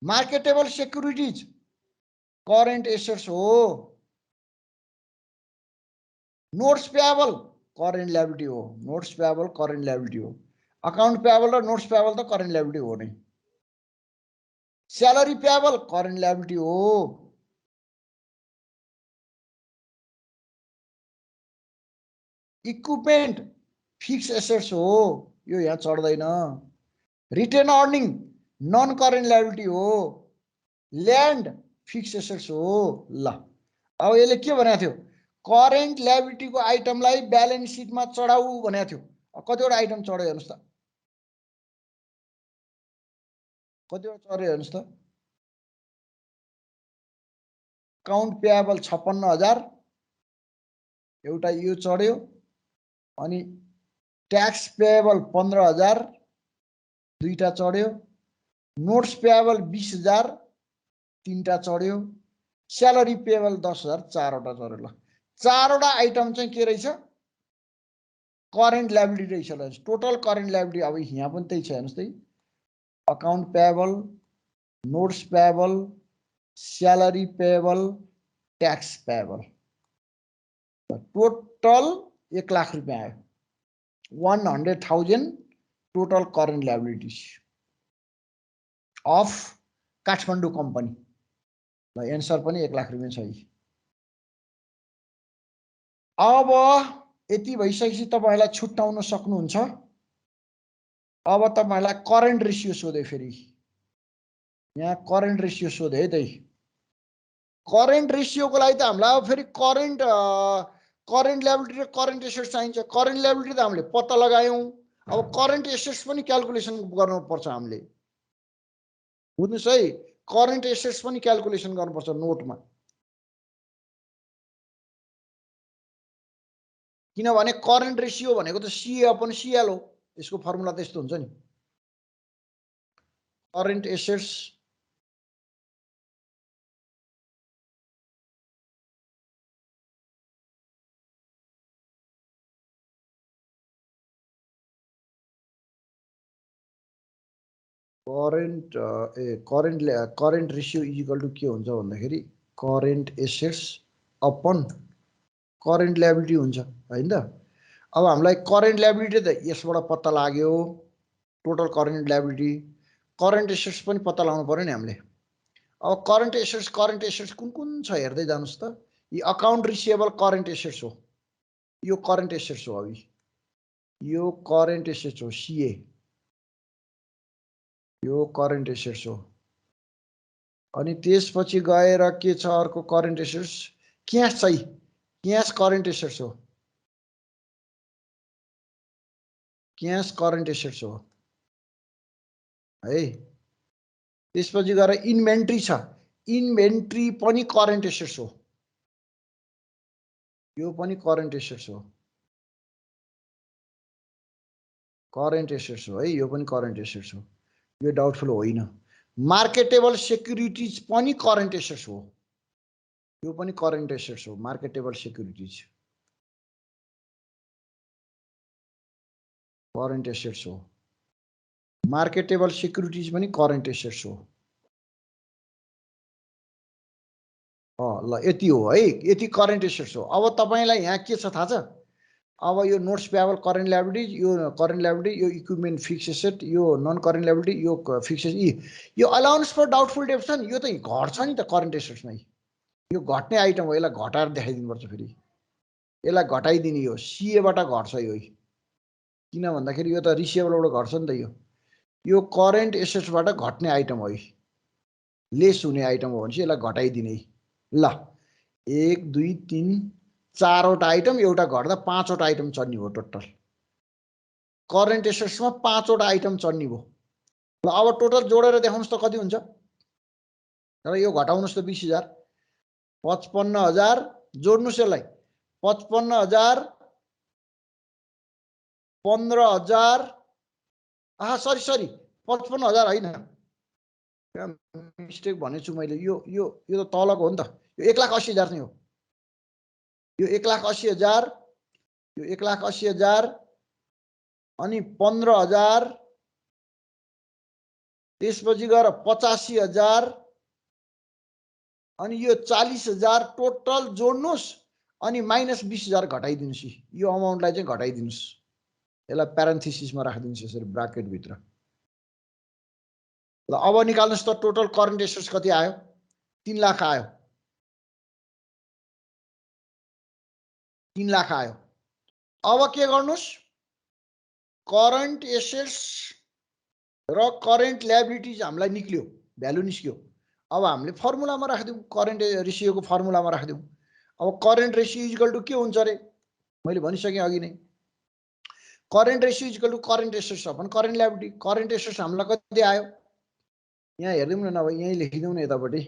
मार्केटेबल सेक्युरिटीज करेन्ट एसेट्स हो नोट्स पेएबल करेन्ट लायबिलिटी हो नोट्स पेएबल करेन्ट लायबिलिटी हो अकाउन्ट पेएबल र नोट्स पेएबल त करेन्ट लायबिलिटी हो नै स्यालेरी पेएबल करेन्ट लायबिलिटी हो इक्विपमेन्ट फिक्स एसेट्स हो यो यहाँ चढ्दैन retain earning non current liability हो ल्यान्ड फिक्स एसेट्स हो ल अब यसले के भनेको थियो करेन्ट लायबिलिटीको आइटमलाई ब्यालेन्स सिटमा चढाऊ भनेको थियो कतिवटा आइटम चढ्यो हेर्नुस् त कतिवटा चढ्यो हेर्नुस् त अकाउन्ट पेएबल 56,000 एउटा यो चढ्यो अनि ट्याक्स पेएबल 15,000 दुईटा चढ्यो नोट्स पेएबल 20,000 तीनटा चढ्यो स्यालेरी पेएबल 10,000 चारवटा चढ्यो ल चारवटा आइटम चाहिँ के रहेछ करेन्ट लायबिलिटी रहेछ ल टोटल करेन्ट लायबिलिटी अब यहाँ पनि त्यही छ हेर्नुस् त account payable notes payable salary payable tax payable total 1 lakh रुपियाँ आयो 100,000 total current liabilities of Kathmandu company ल एन्सर पनि 1 लाख रुपियाँ छ अब यति भइसकेपछि तपाईहरुलाई छुट्याउन सक्नुहुन्छ अब तपाईहरुलाई करेन्ट रेशियो सोधे फेरि यहाँ करेन्ट रेशियो सोधे है त्यही करेन्ट रेशियोको लागि त हामीलाई फेरि करेन्ट करेन्ट लायबिलिटी र करेन्ट एसेट्स चाहिन्छ करेन्ट लायबिलिटी त हामीले पत्ता लगायौं अब करेन्ट एसेट्स पनि क्याल्कुलेसन गर्नुपर्छ हामीले बुझ्नुस् है करेन्ट एसेट्स पनि क्याल्कुलेसन गर्नुपर्छ नोटमा किनभने करेन्ट रेशियो भनेको त सी अपन सीएल हो यसको फर्मुला त्यस्तो हुन्छ नि current assets current ratio is equal to के हुन्छ भन्दाखेरि current assets upon current liability हुन्छ हैन त। अब हामीलाई करेन्ट ल्याबिलिटी त यसबाट पत्ता लाग्यो, total current liability. Current assets पनि पत्ता लगाउनु पर्यो नि हामीले। अब करेन्ट एसेट्स कुन कुन छ हेर्दै जानुस् त। यो अकाउन्ट रिसिएबल करेन्ट एसेट्स हो, यो करेन्ट एसेट्स हो। अब यो करेन्ट एसेट्स हो, सीए यो करेन्ट एसेट्स हो। अनि त्यसपछि गएर के छ अर्को करेन्ट एसेट्स, क्यास चाहिँ क्यास करेन्ट एसेट्स हो, क्यास करेन्ट एसेट्स हो है। त्यसपछि गएर इन्भेन्ट्री छ, इन्भेन्ट्री पनि करेन्ट एसेट्स हो, यो पनि करेन्ट एसेट्स हो, करेन्ट एसेट्स हो है, यो पनि करेन्ट एसेट्स हो, यो डाउटफुल होइन। मार्केटेबल सेक्युरिटीज पनि करेन्ट एसेट्स हो, यो पनि करेन्ट एसेट्स हो, मार्केटेबल सेक्युरिटीज करेन्ट एसेट्स हो, मार्केटेबल सेक्युरिटीज पनि करेन्ट एसेट्स हो। ल यति हो है, यति करेन्ट एसेट्स हो। अब तपाईलाई यहाँ के छ थाहा छ? अब यो नोट्स पेएबल करेन्ट ल्याबिलिटी, यो करेन्ट ल्याबिलिटी, यो इक्विपमेन्ट फिक्स एसेट, यो नन करेन्ट ल्याबिलिटी, यो फिक्स एसेट, यो अलाउन्स फर डाउटफुल डेब्ट छ नि, यो त घट्छ नि त करेन्ट एसेट्समै। यो घट्ने आइटम हो, यसलाई घटाएर देखाइदिनुपर्छ फेरि, यसलाई घटाइदिने यो सीएबाट घट्छ यो, किन भन्दाखेरि यो त रिसिएबलबाट घट्छ नि त। यो करेन्ट एसेट्सबाट घट्ने आइटम हो, लेस हुने आइटम हो भने चाहिँ यसलाई घटाइदिने। ल 1 2 3 4वटा आइटम, एउटा घट्दा 5वटा आइटम चढ्ने हो टोटल। करेन्ट एसेट्समा 5वटा आइटम चढ्ने भयो। ल अब टोटल जोडेर देखाउनुस् त कति हुन्छ? र यो घटाउनुस् त 20,000, 55,000 जोड्नुस् यसलाई, 55,000 15,000, सरी 55,000 होइन, मिस्टेक भनेछु मैले। यो यो यो त तलको हो नि त, यो 1,80,000 चाहिँ हो, यो 1,80,000, यो 1,80,000 अनि 15,000, त्यसपछि गएर 85,000 अनि यो 40,000 टोटल जोड्नुस् अनि माइनस 20,000 घटाइदिनुस्। यो अमाउन्टलाई चाहिँ घटाइदिनुस्, यसलाई प्यारेन्थेसिसमा राखिदिनुस् यसरी ब्राकेट भित्र। ल अब निकाल्नुस् त टोटल करेन्ट एसेट्स कति आयो? 3 लाख आयो, 3 लाख आयो। अब के गर्नुस्? करेन्ट एसेट्स र करेन्ट ल्याबिलिटीज हामीलाई निक्ल्यो, भ्यालु निस्क्यो। अब हामीले फर्मुलामा राखिदिउँ, करेन्ट रेसियोको फर्मुलामा राखिदिउँ। अब करेन्ट रेसियो इक्वल टु के हुन्छ रे? मैले भनिसकेँ अघि नै, current ratio equal to current assets upon current liability. Current assets हामीलाई कति आयो? यहाँ हेरिदिउँ न, नभए यहीँ लेखिदिउँ न यतापट्टि,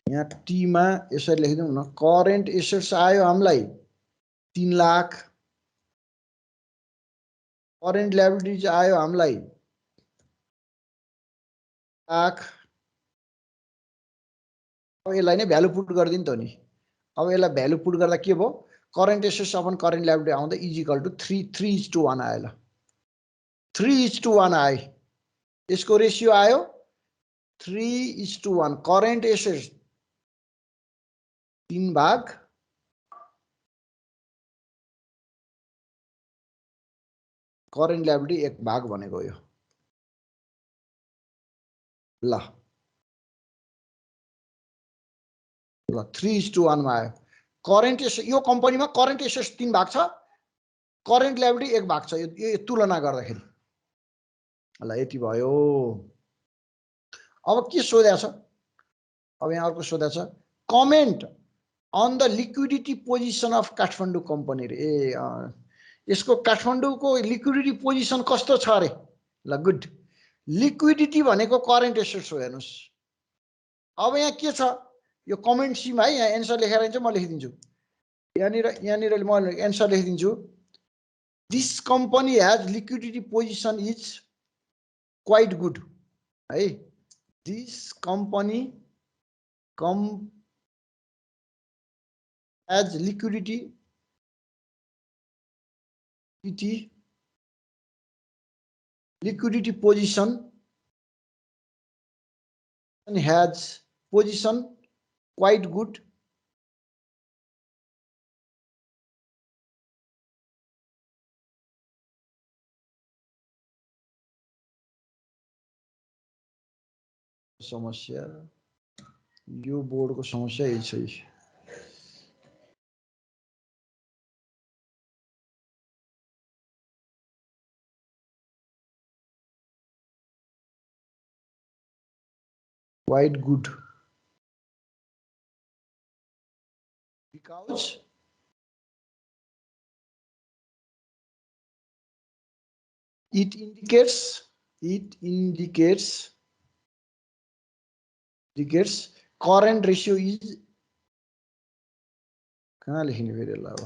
यहाँ टीमा यसरी लेखिदिउँ न। करेन्ट एसेट्स आयो हामीलाई 3 लाख, करेन्ट ल्याबिलिटीज आयो हामीलाई लाख। अब यसलाई नै भ्यालु पुट गरिदिनु त नि। अब यसलाई भ्यालु पुट गर्दा के भयो? Current assets upon current liability आउँदा इज इक्वल टु 3:1 आयो। ल 3:1 आयो, यसको रेसियो आयो 3:1। करेन्ट एसेट्स 3 भाग करेन्ट ल्याबिलिटी 1 भाग भनेको यो। ल 3:1 मा आयो। करेन्ट एसेट, यो कम्पनीमा करेन्ट एसेट्स 3 भाग छ, करेन्ट ल्याबिलिटी 1 भाग छ, यो तुलना गर्दाखेरि। ल यति भयो। अब के सोधेको छ? अब यहाँ अर्को सोधेको छ, comment on the liquidity position of Kathmandu company रे। यसको काठमाडौँको लिक्विडिटी पोजिसन कस्तो छ अरे? ल गुड, लिक्विडिटी भनेको करेन्ट एसेट्स हो। हेर्नुस् अब यहाँ के छ? यो कमेन्ट सीमा है, यहाँ एन्सर लेखेर चाहिँ म लेखिदिन्छु। यहाँनिर म एन्सर लेखिदिन्छु। This company has liquidity position is quite good है। This company has liquidity position has position quite good. समस्या यो बोर्डको समस्या यही छ। Quite good because it indicates current ratio is कहाँ लेख्ने फेरि ल अब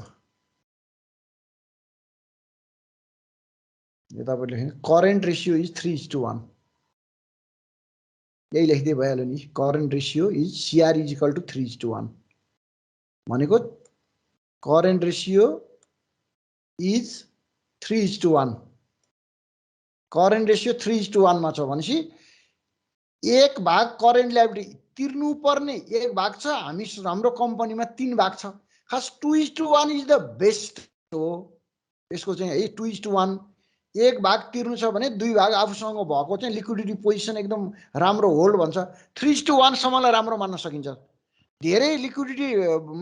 यो तपाईले लेख्नु current ratio is 3:1 यही लेख्दै भइहाल्यो नि current ratio is CR is equal to 3:1 भनेको current ratio is 3:1 current ratio 3:1 मा छ भनेपछि एक भाग करेन्ट लायबिलिटी तिर्नु पर्ने एक भाग छ हाम्रो कम्पनीमा 3 भाग छ खास 2:1 इज द बेस्ट हो यसको चाहिँ है 2:1 एक भाग तिर्नु छ भने दुई भाग आफूसँग भएको चाहिँ लिक्विडिटी पोजिसन एकदम राम्रो होल्ड भन्छ 3:1 सम्मलाई राम्रो मान्न सकिन्छ धेरै लिक्विडिटी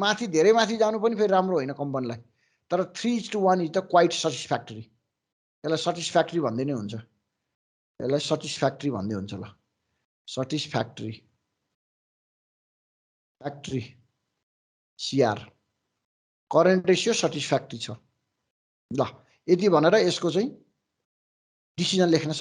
माथि धेरै माथि जानु पनि फेरि राम्रो होइन कम्पनीलाई तर 3:1 इज द क्वाइट सटिस्फ्याक्टरी यसलाई सटिस्फ्याक्टरी भन्दै नै हुन्छ यसलाई सटिस्फ्याक्टरी भन्दै हुन्छ ल सटिस्फ्याक्टरी फ्याक्ट्री CR करेन्ट रेशियो सटिस्फ्याक्टरी छ ल यति भनेर यसको चाहिँ डिसिजन लेख्न